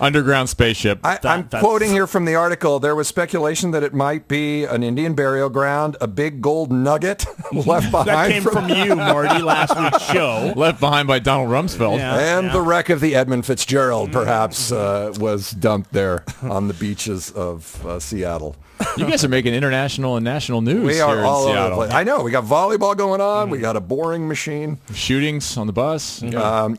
Underground spaceship. I'm quoting here from the article. There was speculation that it might be an Indian burial ground, a big gold nugget left behind. That came from you, Marty, last week's show. Left behind by Donald Rumsfeld. And the wreck of the Edmund Fitzgerald, perhaps, was dumped there on the beaches of Seattle. You guys are making international and national news. We are here all in over Seattle. the place. I know. We got volleyball going on. We got a boring machine. Shootings on the bus.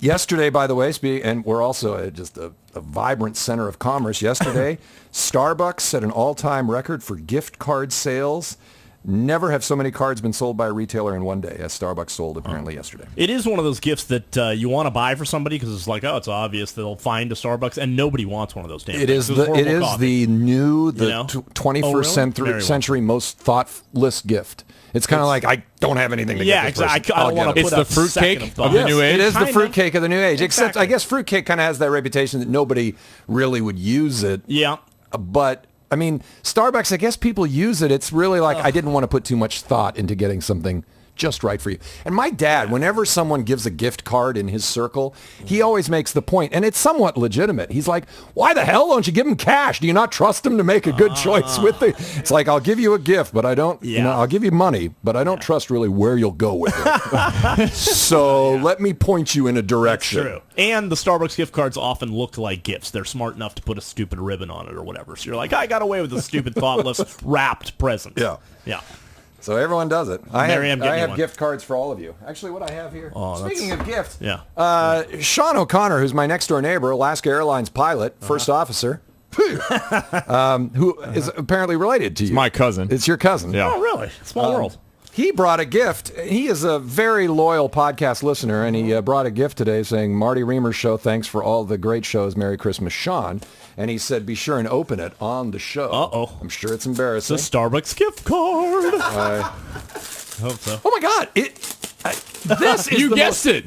Yesterday, by the way, and we're also just a vibrant center of commerce. Yesterday, Starbucks set an all-time record for gift card sales. Never have so many cards been sold by a retailer in one day as Starbucks sold apparently yesterday. It is one of those gifts that you want to buy for somebody because it's like, it's obvious they'll find a Starbucks, and nobody wants one of those damn things. It is the new 21st century most thoughtless gift. It's kind of like, I don't have anything to get this person. Exactly. I don't want to put the fruitcake of the new age. It is the fruitcake of the new age. Except, I guess fruitcake kind of has that reputation that nobody really would use it. Yeah. But I mean, Starbucks, I guess people use it. It's really like, I didn't want to put too much thought into getting something just right for you. And my dad, whenever someone gives a gift card in his circle, he always makes the point, and it's somewhat legitimate. He's like, why the hell don't you give him cash? Do you not trust him to make a good choice with it? It's like, I'll give you a gift, but I don't, I'll give you money, but I don't trust really where you'll go with it. So let me point you in a direction. That's true. And the Starbucks gift cards often look like gifts. They're smart enough to put a stupid ribbon on it or whatever. So you're like, I got away with a stupid, thoughtless, wrapped present. Yeah. Yeah. So everyone does it. I have one. gift cards for all of you. Actually, what I have here. Speaking of gifts, Sean O'Connor, who's my next door neighbor, Alaska Airlines pilot, first officer, who is apparently related to you. It's my cousin. It's your cousin. Yeah. Oh, really? Small world. He brought a gift. He is a very loyal podcast listener, and he brought a gift today saying, Marty Riemer Show, thanks for all the great shows. Merry Christmas, Sean. And he said, be sure and open it on the show. Uh-oh. I'm sure it's embarrassing. It's a Starbucks gift card. I hope so. Oh, my God. This is You the guessed most- it.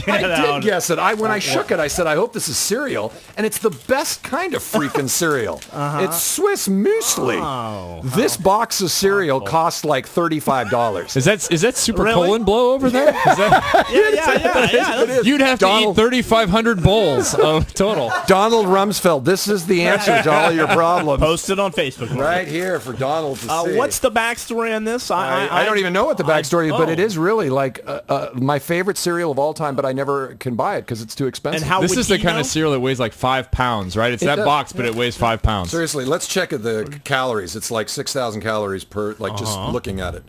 I did guess it. When I shook it, I said, I hope this is cereal. And it's the best kind of freaking cereal. It's Swiss muesli. This box of cereal costs like $35. Is that super Really? colon blow over there? Is that, Yeah. you'd have to Donald- eat 3,500 bowls of total. Donald Rumsfeld, this is the answer to all your problems. Post it on Facebook. Right here for Donald to see. What's the backstory on this? I don't even know what the backstory is, but it is really like my favorite cereal of all time, but I never can buy it because it's too expensive. And how This would is the he kind know? of cereal that weighs like 5 pounds, right? It's It that does. box, but it weighs 5 pounds. Seriously, let's check the calories. It's like 6,000 calories per, like just looking at it.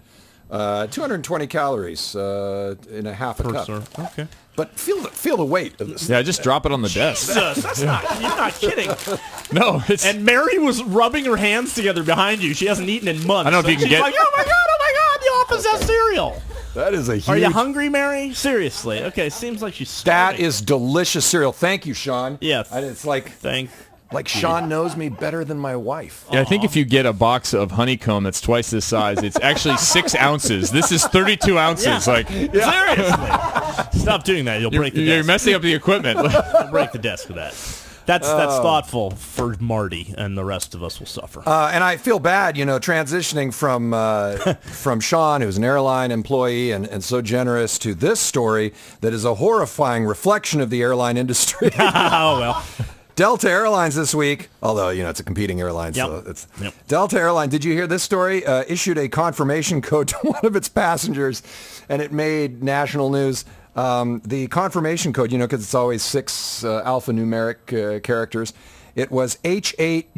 220 calories in a half a cup. Okay. But feel the weight of this. Yeah, just drop it on the desk. That's not. You're not kidding. No, it's. And Mary was rubbing her hands together behind you. She hasn't eaten in months. I don't know if you can She's get- like, oh my god, the office has cereal. That is a huge. Are you hungry, Mary? Seriously. Okay, seems like she's That starving. is delicious cereal. Thank you, Sean. Yes. It's like Thank Sean knows me better than my wife. Yeah, I think if you get a box of honeycomb that's twice this size, it's actually 6 ounces. This is 32 ounces. Yeah. Like, Seriously. Stop doing that. You'll break the you're desk. messing up the equipment. You'll break the desk with that. That's thoughtful for Marty, and the rest of us will suffer. And I feel bad, transitioning from Sean, who's an airline employee and so generous, to this story that is a horrifying reflection of the airline industry. Oh, well. Delta Airlines this week, although, it's a competing airline, so it's... Yep. Delta Airlines, did you hear this story? Issued a confirmation code to one of its passengers, and it made national news. The confirmation code, because it's always 6 alphanumeric characters, it was H8GAYS.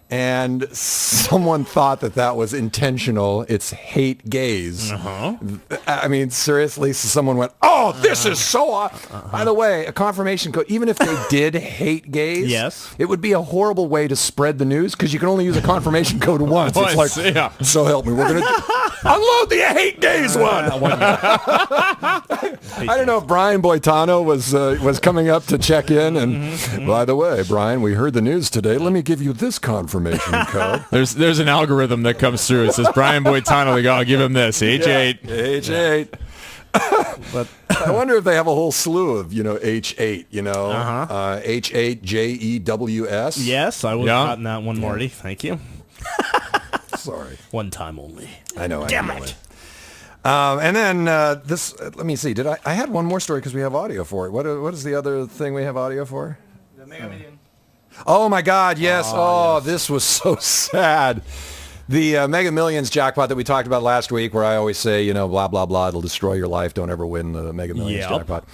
And someone thought that was intentional. It's hate gays. I mean, seriously, so someone went, oh, this is so By the way, a confirmation code, even if they did hate gays, Yes. it would be a horrible way to spread the news because you can only use a confirmation code once. It's like, yeah. so help me, we're going to unload the hate gays one. I don't know if Brian Boitano was coming up to check in. And by the way, Brian, we heard the news today. Let me give you this confirmation code. There's an algorithm that comes through. It says Brian Boitano. They go, I'll give him this. H8. H8. But I wonder if they have a whole slew of, H8, H8JEWS. Yes, I would Yeah. have gotten that one, Marty. Thank you. Sorry. One time only. I know. Damn I know it. And then this, let me see. I had one more story because we have audio for it. What is the other thing we have audio for? The Mega Million. Oh my God, yes. This was so sad. The Mega Millions jackpot that we talked about last week, where I always say, blah, blah, blah, it'll destroy your life. Don't ever win the Mega Millions jackpot.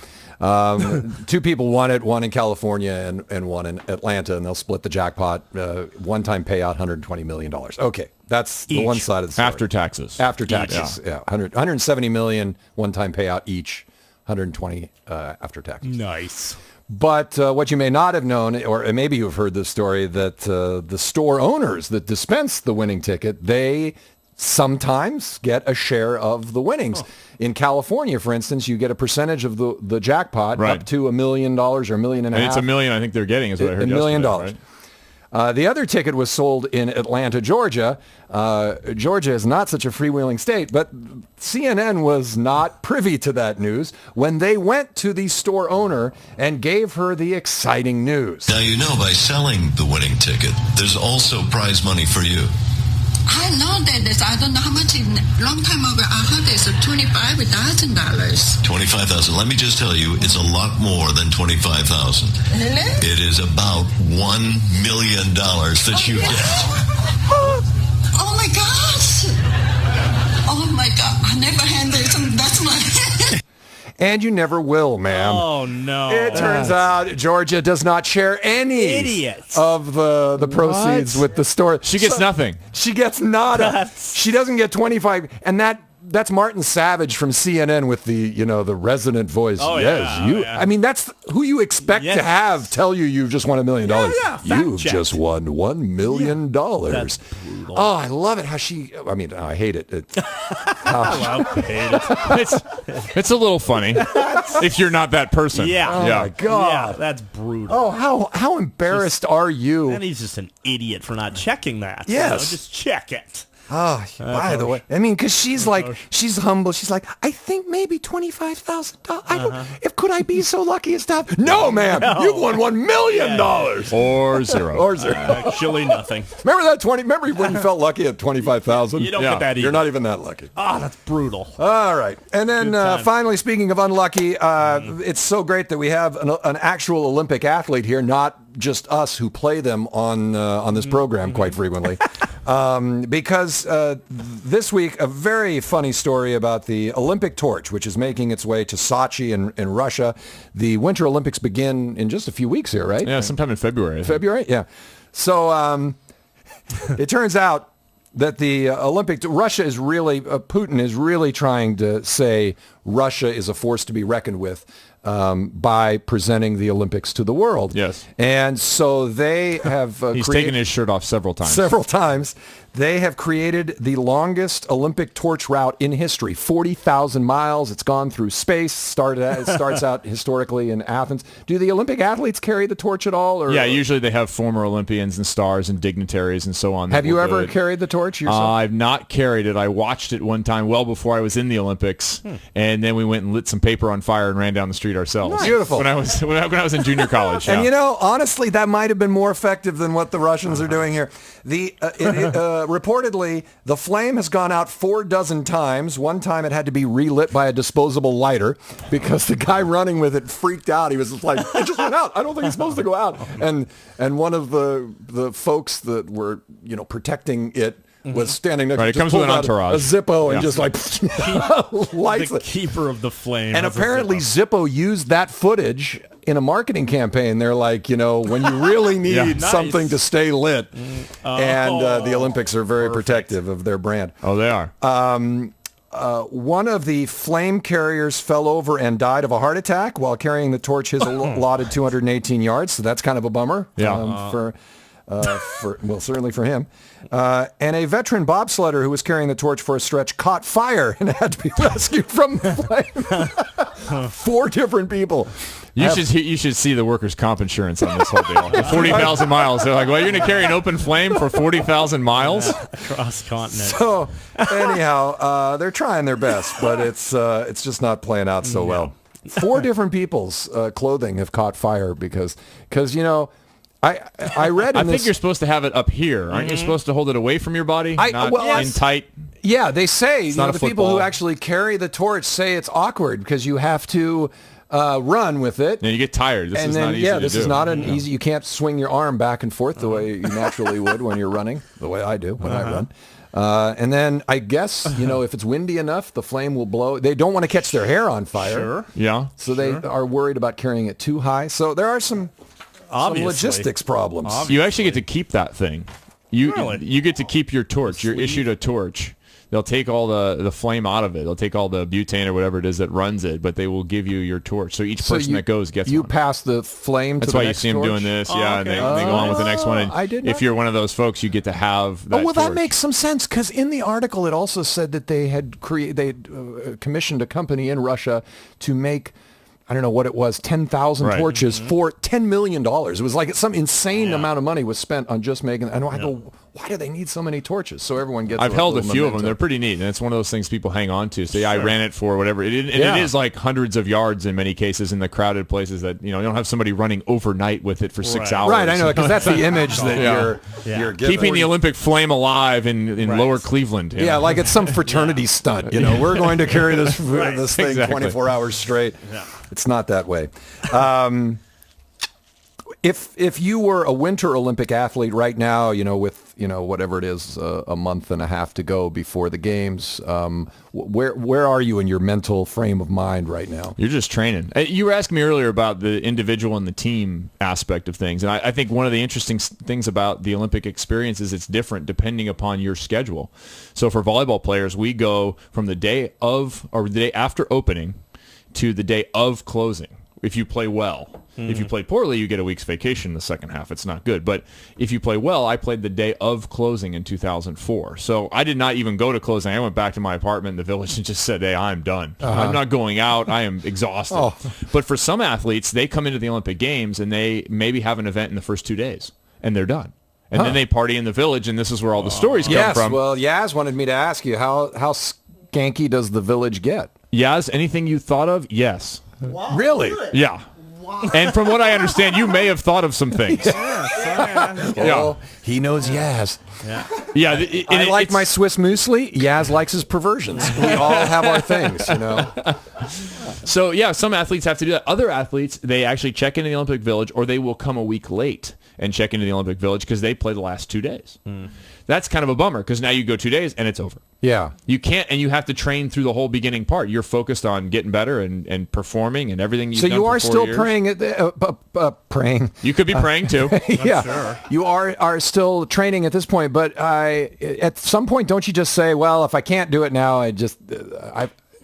2 people won it, one in California and one in Atlanta, and they'll split the jackpot. One-time payout, $120 million. Okay, that's the one side of the story. After taxes. After taxes, yeah. 170 million, one-time payout each, 120 after taxes. Nice. But what you may not have known, or maybe you've heard this story, that the store owners that dispense the winning ticket, they sometimes get a share of the winnings. In California, for instance, you get a percentage of the jackpot up to $1 million or $1.5 million. And it's $1 million I think they're getting is what I heard $1 million. yesterday, right? The other ticket was sold in Atlanta, Georgia. Georgia is not such a freewheeling state, but CNN was not privy to that news when they went to the store owner and gave her the exciting news. Now, by selling the winning ticket, there's also prize money for you. I know that I don't know how much. Long time ago, I heard it's $25,000. $25,000. Let me just tell you, it's a lot more than $25,000. Really? It is about $1 million that you get. Oh my gosh! Oh my God! I never handled that much. And you never will, ma'am. Oh, no. It turns out Georgia does not share any of the proceeds with the store. She gets nothing. She gets nada. She doesn't get 25. And that's Martin Savage from CNN with the the resonant voice. Oh, yes, yeah. you. Oh, yeah. I mean, that's who you expect to have tell you've just won $1 million. You've just won $1 million. That's brutal. Oh, I love it how she. I mean, I hate it. It's a little funny if you're not that person. Yeah. Oh my God. Yeah, that's brutal. Oh, how embarrassed are you? And he's just an idiot for not checking that. Yes. Just check it. Oh, by the way, I mean, because she's like, she's humble. She's like, I think maybe $25,000. I don't. If could I be so lucky as to have? No, ma'am. You've won $1 million or zero. Or zero. Actually, nothing. Remember that 20? Remember when you felt lucky at 25,000? You don't get that either. You're not even that lucky. Ah, that's brutal. All right, and then finally, speaking of unlucky, it's so great that we have an actual Olympic athlete here, not just us who play them on this program quite frequently. Because this week, a very funny story about the Olympic torch, which is making its way to Sochi in Russia. The Winter Olympics begin in just a few weeks here, right? Yeah, sometime in February. February, yeah. So it turns out that the Russia is really, Putin is really trying to say Russia is a force to be reckoned with by presenting the Olympics to the world. Yes. And so they have He's taken his shirt off several times. Several times. They have created the longest Olympic torch route in history, 40,000 miles. It's gone through space. It starts out historically in Athens. Do the Olympic athletes carry the torch at all? Or? Yeah, usually they have former Olympians and stars and dignitaries and so on. Have you ever carried the torch yourself? I've not carried it. I watched it one time well before I was in the Olympics, and then we went and lit some paper on fire and ran down the street ourselves. Nice. Beautiful. When I was in junior college. And honestly, that might have been more effective than what the Russians are doing here. Reportedly, the flame has gone out 4 dozen times. One time it had to be relit by a disposable lighter because the guy running with it freaked out. He was just like, it just went out. I don't think it's supposed to go out. And one of the folks that were, protecting it was standing next to it comes with an entourage. A Zippo and just like lights the it. keeper of the flame. And apparently Zippo used that footage in a marketing campaign. They're like, when you really need something to stay lit. And the Olympics are very protective of their brand. Oh, they are. One of the flame carriers fell over and died of a heart attack while carrying the torch his allotted 218 yards. So that's kind of a bummer. Yeah. Certainly for him. And a veteran bobsledder who was carrying the torch for a stretch caught fire and had to be rescued from the flame. 4 different people. You should see the workers' comp insurance on this whole deal. 40,000 miles. They're like, well, you're going to carry an open flame for 40,000 miles? Across continent. So anyhow, they're trying their best, but it's just not playing out so well. 4 different people's clothing have caught fire because I read I think you're supposed to have it up here. Aren't you supposed to hold it away from your body? In tight? Yeah, they say the people who actually carry the torch say it's awkward because you have to run with it. And you get tired. This is not easy to do. This is not an easy. You can't swing your arm back and forth the way you naturally would when you're running, the way I do when I run. And then I guess, if it's windy enough, the flame will blow. They don't want to catch their hair on fire. Sure. Yeah. So they are worried about carrying it too high. So there are some logistics problems. You actually get to keep that thing. You get to keep your torch. You're issued a torch. They'll take all the flame out of it. They'll take all the butane or whatever it is that runs it, but they will give you your torch. So each person that goes gets one. You pass the flame to the next torch? That's why you see them doing this, and they go on with the next one. And if you're one of those folks, you get to have that torch. That makes some sense, because in the article it also said that they had commissioned a company in Russia to make, I don't know what it was, 10,000 torches for $10 million. It was like some insane amount of money was spent on just making it. And I go, why do they need so many torches? So everyone gets I've held a few of them. They're pretty neat. And it's one of those things people hang on to. So I ran it for whatever. It is like hundreds of yards in many cases in the crowded places that, you don't have somebody running overnight with it for 6 hours. Right, I know, because that's the image that you're giving. Keeping the Olympic flame alive in lower Cleveland. Yeah, like it's some fraternity stunt. We're going to carry this thing 24 hours straight. Yeah. It's not that way. If you were a Winter Olympic athlete right now, with whatever it is, a month and a half to go before the games, where are you in your mental frame of mind right now? You're just training. You were asking me earlier about the individual and the team aspect of things, and I think one of the interesting things about the Olympic experience is it's different depending upon your schedule. So for volleyball players, we go from the day of or the day after opening to the day of closing. If you play well. If you play poorly, you get a week's vacation in the second half. It's not good. But if you play well, I played the day of closing in 2004. So I did not even go to closing. I went back to my apartment in the village and just said, hey, I'm done. I'm not going out. I am exhausted. But for some athletes, they come into the Olympic Games and they maybe have an event in the first 2 days, and they're done. And then they party in the village, and this is where all the stories come from. Well, Yaz wanted me to ask you, how skanky does the village get? Yaz, anything you thought of? Yes. Wow. Really? Yeah. Wow. And from what I understand, you may have thought of some things. Well, he knows Yaz. Yeah. I like my Swiss muesli. Yaz likes his perversions. We all have our things, So, yeah, some athletes have to do that. Other athletes, they actually check into the Olympic Village, or they will come a week late and check into the Olympic Village because they play the last 2 days. That's kind of a bummer because now you go 2 days and it's over. Yeah. You can't, and you have to train through the whole beginning part. You're focused on getting better and performing and everything you've done you for are 4 still years. praying. You could be praying too. Yeah. Sure. You are still training at this point, but at some point, don't you just say, well, if I can't do it now,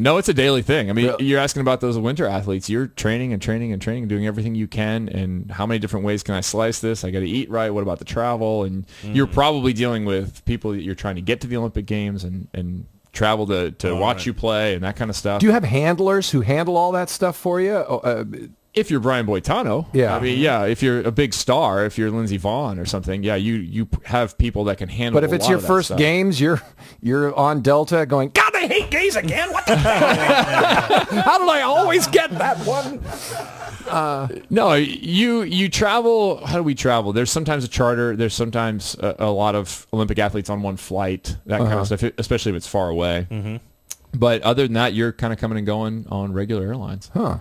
No, it's a daily thing. I mean, Really? you're asking about those winter athletes. You're training and training and training, doing everything you can. And how many different ways can I slice this? I got to eat right. What about the travel? And you're probably dealing with people that you're trying to get to the Olympic Games and travel to watch you play and that kind of stuff. Do you have handlers who handle all that stuff for you? If you're Brian Boitano, Yeah. I mean, yeah. If you're a big star, if you're Lindsey Vonn or something, yeah, you have people that can handle. But if a it's lot your of that first stuff. games, you're on Delta going, God, I hate gays again. What the How did I always get that one? No, you travel. How do we travel? There's sometimes a charter. There's sometimes a lot of Olympic athletes on one flight. That kind of stuff, especially if it's far away. But other than that, you're kind of coming and going on regular airlines. Huh.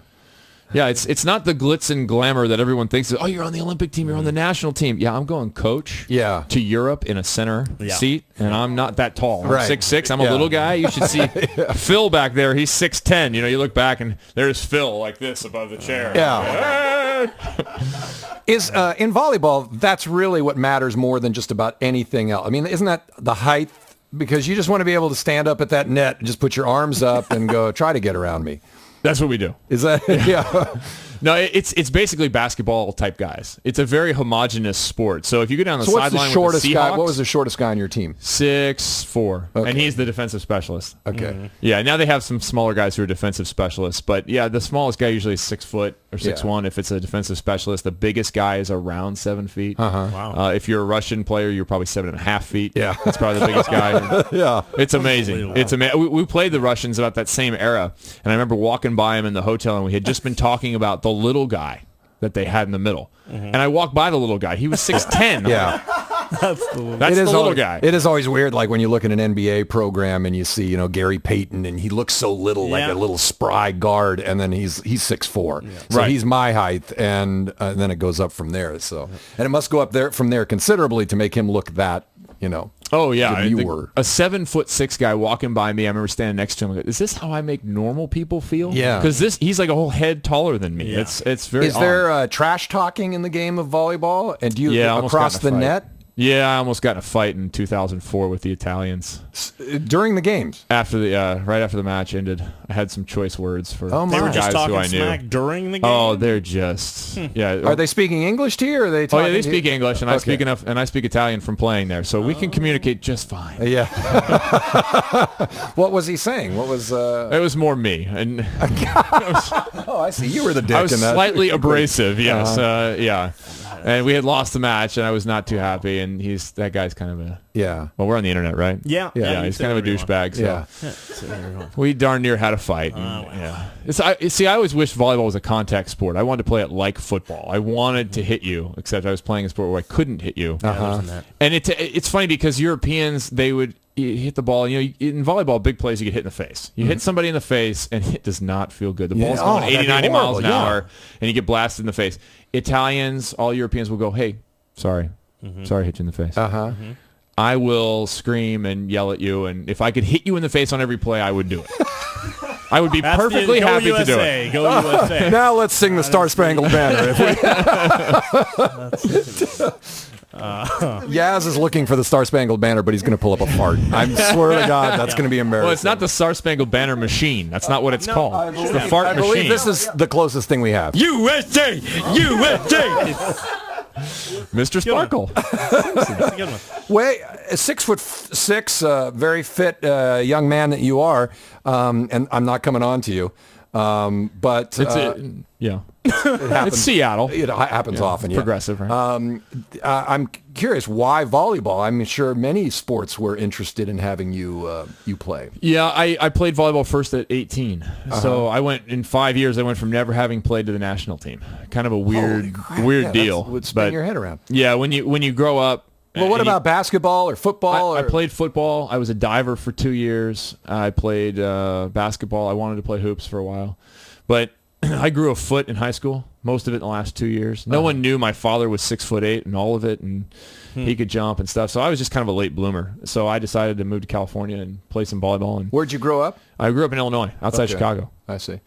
Yeah, it's not the glitz and glamour that everyone thinks. Oh, you're on the Olympic team. You're on the national team. Yeah, I'm going coach. Yeah. To Europe in a center seat, and I'm not that tall. I'm Right. 6'6". I'm a little guy. You should see Phil back there. He's 6'10". You look back and there's Phil like this above the chair. Yeah. Is in volleyball, that's really what matters more than just about anything else. I mean, isn't that the height? Because you just want to be able to stand up at that net and just put your arms up and go, try to get around me. That's what we do. Is that? Yeah. No, it's basically basketball type guys. It's a very homogenous sport. So if you go down the So what's the sideline with shortest the guy? Seahawks, What was the shortest guy on your team? 6'4", Okay. and he's the defensive specialist. Okay. Yeah, now they have some smaller guys who are defensive specialists, but yeah, the smallest guy usually is 6 foot or 6'1". If it's a defensive specialist, the biggest guy is around 7 feet. Wow. If you're a Russian player, you're probably 7.5 feet. Yeah. That's probably the biggest guy. Yeah. It's amazing. It's we played the Russians about that same era, and I remember walking by him in the hotel, and we had just been talking about the little guy that they had in the middle. And I walked by the little guy. He was 6'10". Yeah. That's the It is little always, guy. It is always weird, like when you look at an NBA program and you see, Gary Payton, and he looks so little, like a little spry guard, and then he's 6'4". So Right. he's my height, and then it goes up from there. So, and it must go up there from there considerably to make him look that, Oh yeah, you were a 7'6" guy walking by me. I remember standing next to him. Like, is this how I make normal people feel? Yeah. because he's like a whole head taller than me. Yeah. It's very. Is odd. there trash talking in the game of volleyball? And do you I almost across got the in a fight. net Yeah, I almost got in a fight in 2004 with the Italians during the games? after the right after the match ended. I had some choice words for Oh, my. They were just guys talking who I knew. smack during the game. Oh, they're just Are they speaking English to you, or are they Oh talking? yeah, they speak English, and I Okay. speak enough, and I speak Italian from playing there, so we can communicate just fine. Yeah. What was he saying? What was? It was more me, and Oh, I see. You were the dick I was in that. slightly abrasive, yes, yeah. And we had lost the match, and I was not too happy. And that guy's kind of a Yeah. well, we're on the internet, right? Yeah. Yeah, you he's say kind of a whatever you want. douchebag. So Yeah. we darn near had a fight. I always wished volleyball was a contact sport. I wanted to play it like football. I wanted to hit you, except I was playing a sport where I couldn't hit you. And it's funny because Europeans, they would hit the ball. In volleyball, big plays, you get hit in the face. You hit somebody in the face, and it does not feel good. The ball's going that'd 80, be 90 miles horrible, an hour, and you get blasted in the face. Italians, all Europeans will go, hey, sorry, sorry, hit you in the face. I will scream and yell at you, and if I could hit you in the face on every play, I would do it. I would be perfectly happy to do it. Go USA. Now let's sing the Star-Spangled Banner. Yaz is looking for the Star-Spangled Banner, but he's going to pull up a fart. I swear to God, that's going to be embarrassing. Well, it's not the Star-Spangled Banner machine. That's not what it's called. It's the fart I believe machine. this is the closest thing we have. USA! USA! Mr. Sparkle. That's a good one. Wait, 6'6", very fit young man that you are, and I'm not coming on to you, but Yeah. It happens. It's Seattle. It happens often. Yeah. Progressive, right? I'm curious, why volleyball? I'm sure many sports were interested in having you play. Yeah, I played volleyball first at 18. So I went, in 5 years, I went from never having played to the national team. Kind of a weird deal. Would spin your head around. Yeah, when you grow up. Well, what about basketball or football? I played football. I was a diver for 2 years. I played basketball. I wanted to play hoops for a while. But I grew a foot in high school, most of it in the last 2 years. No one knew my father was 6'8" and all of it, and he could jump and stuff. So I was just kind of a late bloomer. So I decided to move to California and play some volleyball. And where'd you grow up? I grew up in Illinois, outside Chicago. I see.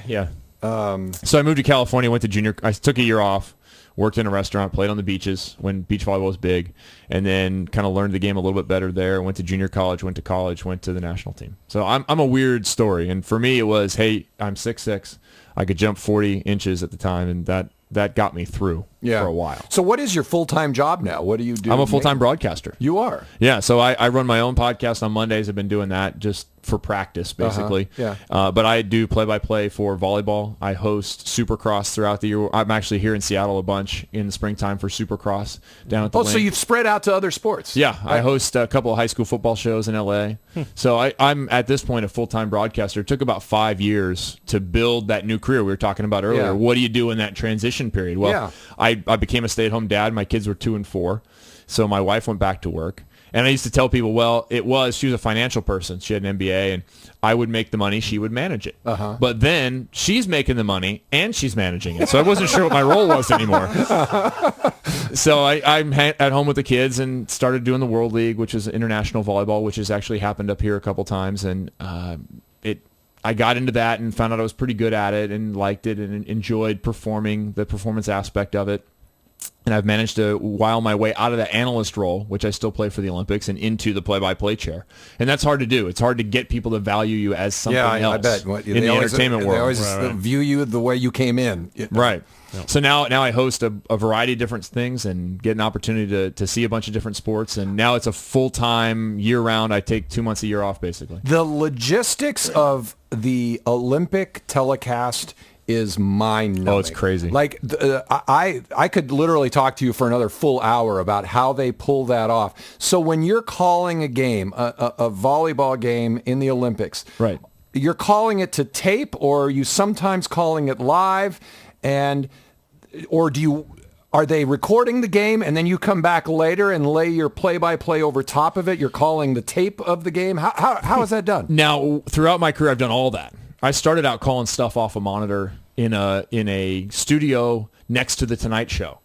Yeah. So I moved to California, went to junior. I took a year off, worked in a restaurant, played on the beaches when beach volleyball was big, and then kind of learned the game a little bit better there. Went to junior college, went to college, went to the national team. So I'm a weird story. And for me, it was, hey, I'm 6'6". I could jump 40 inches at the time, and that got me through for a while. So what is your full-time job now? What do you do? I'm a full-time broadcaster. You are? Yeah, so I run my own podcast on Mondays. I've been doing that just for practice, basically. But I do play-by-play for volleyball. I host Supercross throughout the year. I'm actually here in Seattle a bunch in the springtime for Supercross down at the lake. So you've spread out to other sports. Yeah, I host a couple of high school football shows in L.A. So I'm, at this point, a full-time broadcaster. It took about 5 years to build that new career we were talking about earlier. Yeah. What do you do in that transition period? Well, I became a stay-at-home dad. My kids were 2 and 4, so my wife went back to work. And I used to tell people, she was a financial person. She had an MBA, and I would make the money. She would manage it. But then she's making the money, and she's managing it. So I wasn't sure what my role was anymore. So I'm at home with the kids and started doing the World League, which is international volleyball, which has actually happened up here a couple times. And I got into that and found out I was pretty good at it and liked it and enjoyed performing, the performance aspect of it. And I've managed to while my way out of the analyst role, which I still play for the Olympics, and into the play-by-play chair. And that's hard to do. It's hard to get people to value you as something else I bet. in the entertainment world. They always view you the way you came in. Right. So now I host a variety of different things and get an opportunity to see a bunch of different sports. And now it's a full-time, year-round. I take 2 months a year off, basically. The logistics of the Olympic telecast is mind-numbing. Oh, it's crazy. Like, I could literally talk to you for another full hour about how they pull that off. So when you're calling a game, a volleyball game in the Olympics, right, you're calling it to tape, or are you sometimes calling it live, or are they recording the game and then you come back later and lay your play-by-play over top of it? You're calling the tape of the game? How is that done? Now, throughout my career, I've done all that. I started out calling stuff off a monitor in a studio next to the Tonight Show.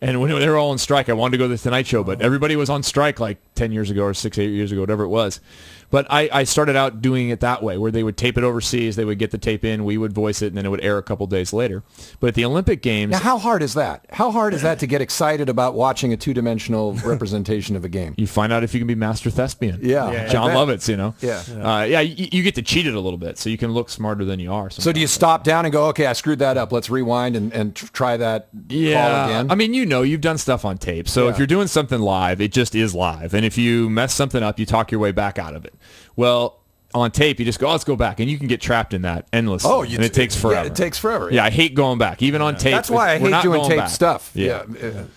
And when they were all on strike, I wanted to go to the Tonight Show, but everybody was on strike like 10 years ago or 8 years ago, whatever it was. But I started out doing it that way, where they would tape it overseas, they would get the tape in, we would voice it, and then it would air a couple days later. But at the Olympic Games... Now, how hard is that? How hard is that to get excited about watching a two-dimensional representation of a game? You find out if you can be master thespian. Yeah. John Lovitz, Yeah. You get to cheat it a little bit, so you can look smarter than you are. So do you stop down and go, okay, I screwed that up, let's rewind and try that call again? I mean, you've done stuff on tape. So if you're doing something live, it just is live. And if you mess something up, you talk your way back out of it. Well, on tape, you just go, let's go back. And you can get trapped in that endlessly. And it takes forever. Yeah, it takes forever. Yeah, I hate going back. Even on tape. That's why I hate doing tape stuff. Yeah.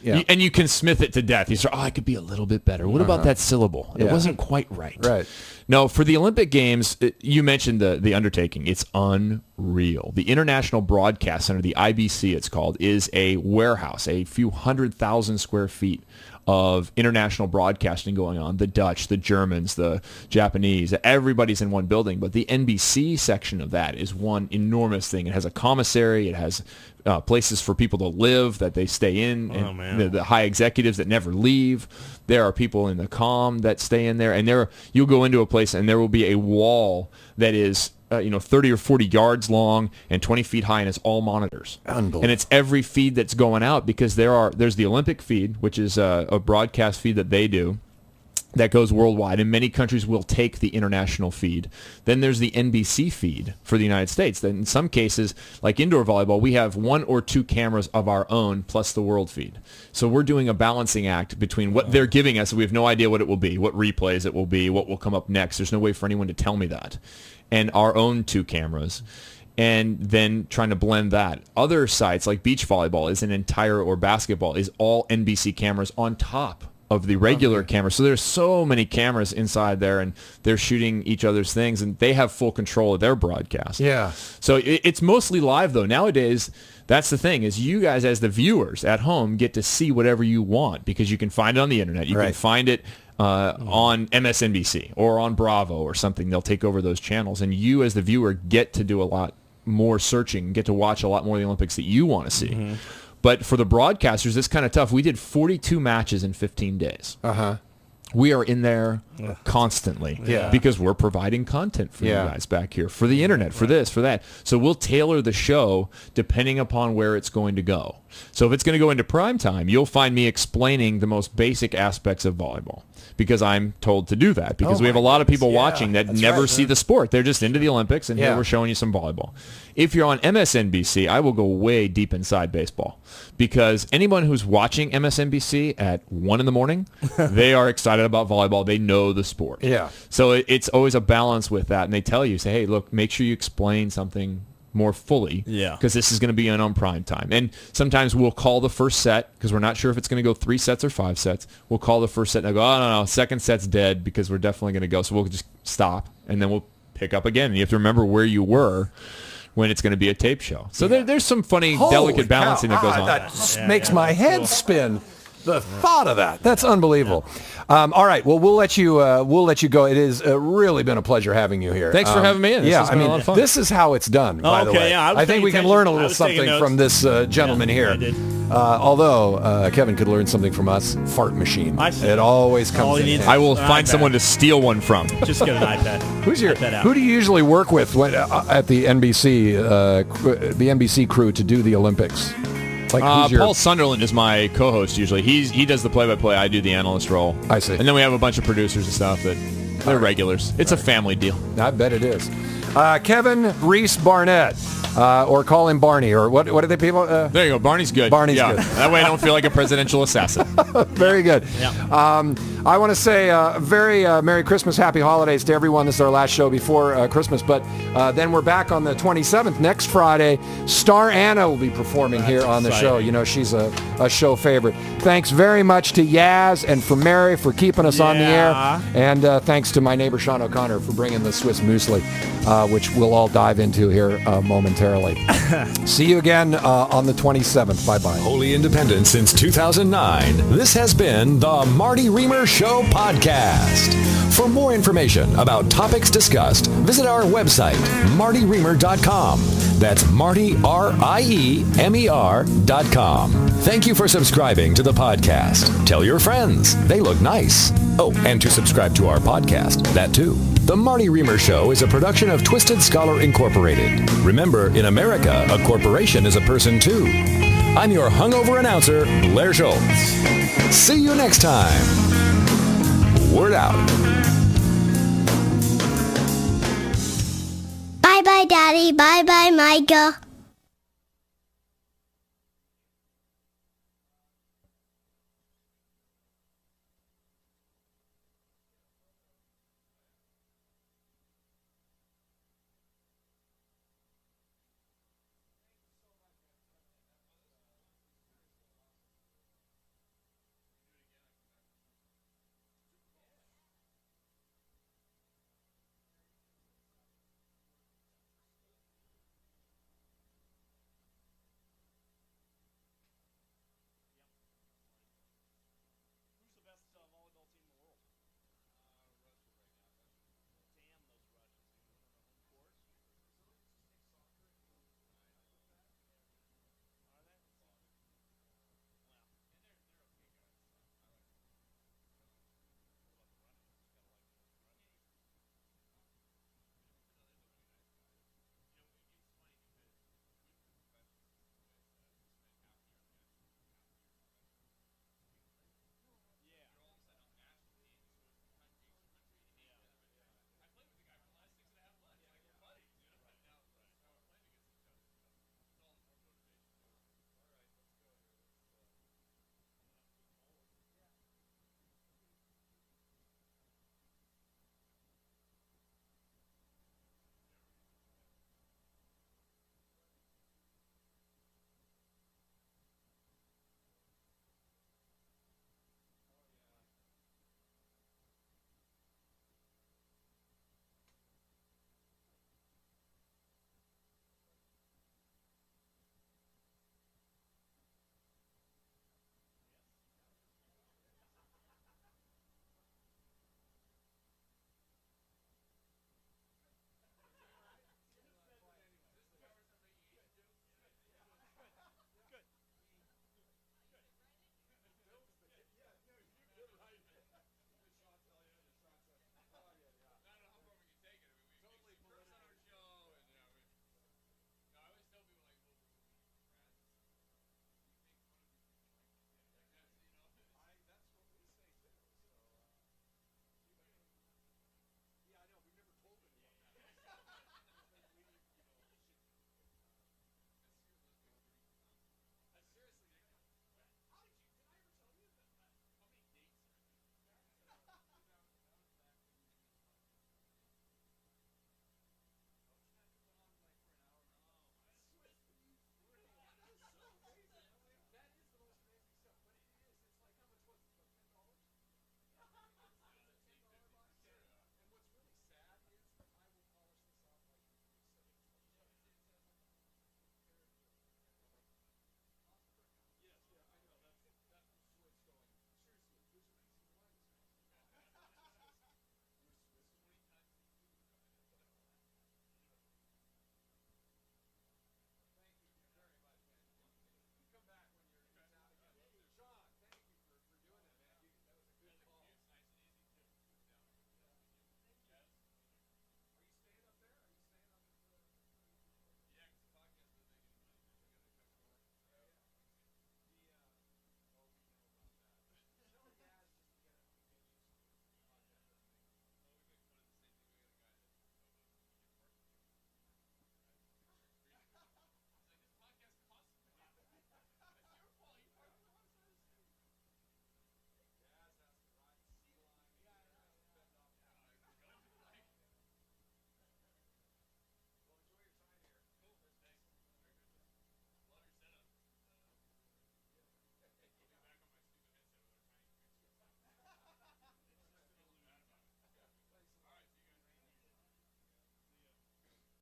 And you can smith it to death. You start, I could be a little bit better. What about that syllable? It wasn't quite right. Right. No, for the Olympic Games, you mentioned the undertaking. It's unreal. The International Broadcast Center, the IBC it's called, is a warehouse, a few 100,000 square feet of international broadcasting going on. The Dutch, the Germans, the Japanese, everybody's in one building. But the NBC section of that is one enormous thing. It has a commissary. It has places for people to live that they stay in. And the high executives that never leave. There are people in the comm that stay in there. And you'll go into a place and there will be a wall that is 30 or 40 yards long and 20 feet high, and it's all monitors. Unbelievable. And it's every feed that's going out, because there's the Olympic feed, which is a broadcast feed that they do that goes worldwide, and many countries will take the international feed. Then there's the NBC feed for the United States. Then in some cases, like indoor volleyball, we have 1 or 2 cameras of our own plus the world feed. So we're doing a balancing act between what they're giving us. We have no idea what it will be, what replays it will be, what will come up next. There's no way for anyone to tell me that. And our own 2 cameras. and then trying to blend that. Other sites like beach volleyball is an entire, or basketball is all NBC cameras on top of the regular camera. So there's so many cameras inside there, and they're shooting each other's things, and they have full control of their broadcast. Yeah. So it's mostly live, though. Nowadays, that's the thing, is you guys as the viewers at home get to see whatever you want because you can find it on the internet. You can find it on MSNBC or on Bravo or something. They'll take over those channels, and you as the viewer get to do a lot more searching, get to watch a lot more of the Olympics that you want to see. But for the broadcasters, it's kind of tough. We did 42 matches in 15 days. We are in there constantly because we're providing content for you guys back here, for the internet, for this, for that. So we'll tailor the show depending upon where it's going to go. So if it's going to go into prime time, you'll find me explaining the most basic aspects of volleyball because I'm told to do that, because we have a lot of people watching that never see the sport. They're just into the Olympics, and here we're showing you some volleyball. If you're on MSNBC, I will go way deep inside baseball, because anyone who's watching MSNBC at 1 in the morning, they are excited about volleyball. They know the sport. Yeah. So it's always a balance with that, and they tell you, say, hey, look, make sure you explain something more fully, because this is going to be on prime time. And sometimes we'll call the first set because we're not sure if it's going to go 3 sets or 5 sets. We'll call the first set and I go, oh, no, second set's dead because we're definitely going to go. So we'll just stop, and then we'll pick up again. And you have to remember where you were when it's going to be a tape show. So there's some funny, delicate balancing that goes on. That just makes my head spin. The thought of that. That's unbelievable. All right. Well, we'll let you go. It has really been a pleasure having you here. Thanks for having me in. This has been a lot of fun. This is how it's done, by the way. Yeah, I think we can learn a little something from this gentleman here. Although Kevin could learn something from us, fart machine. It always comes in. I will find someone to steal one from. Just get an iPad. Who do you usually work with when, at the NBC crew to do the Olympics? Like Paul Sunderland is my co-host usually. He does the play-by-play. I do the analyst role. I see. And then we have a bunch of producers and stuff that they're regulars. It's a family deal. I bet it is. Kevin Rees Barnett, or call him Barney, or what are they people? There you go. Barney's good. Barney's good. That way I don't feel like a presidential assassin. Very good. Yeah. I want to say very Merry Christmas, Happy Holidays to everyone. This is our last show before Christmas, but then we're back on the 27th. Next Friday, Star Anna will be performing here on the show. You know, she's a show favorite. Thanks very much to Yaz and for Mary for keeping us on the air. And thanks to my neighbor Sean O'Connor for bringing the Swiss muesli, which we'll all dive into here momentarily. See you again on the 27th. Bye-bye. Wholly independent since 2009, this has been the Marty Riemer Show podcast. For more information about topics discussed, visit our website, martyriemer.com. That's Marty, RIEMER.com. Thank you for subscribing to the podcast. Tell your friends. They look nice. Oh, and to subscribe to our podcast, that too. The Marty Riemer Show is a production of Twisted Scholar Incorporated. Remember, in America, a corporation is a person too. I'm your hungover announcer, Blair Schultz. See you next time. Word out. Bye-bye, Daddy. Bye-bye, Micah.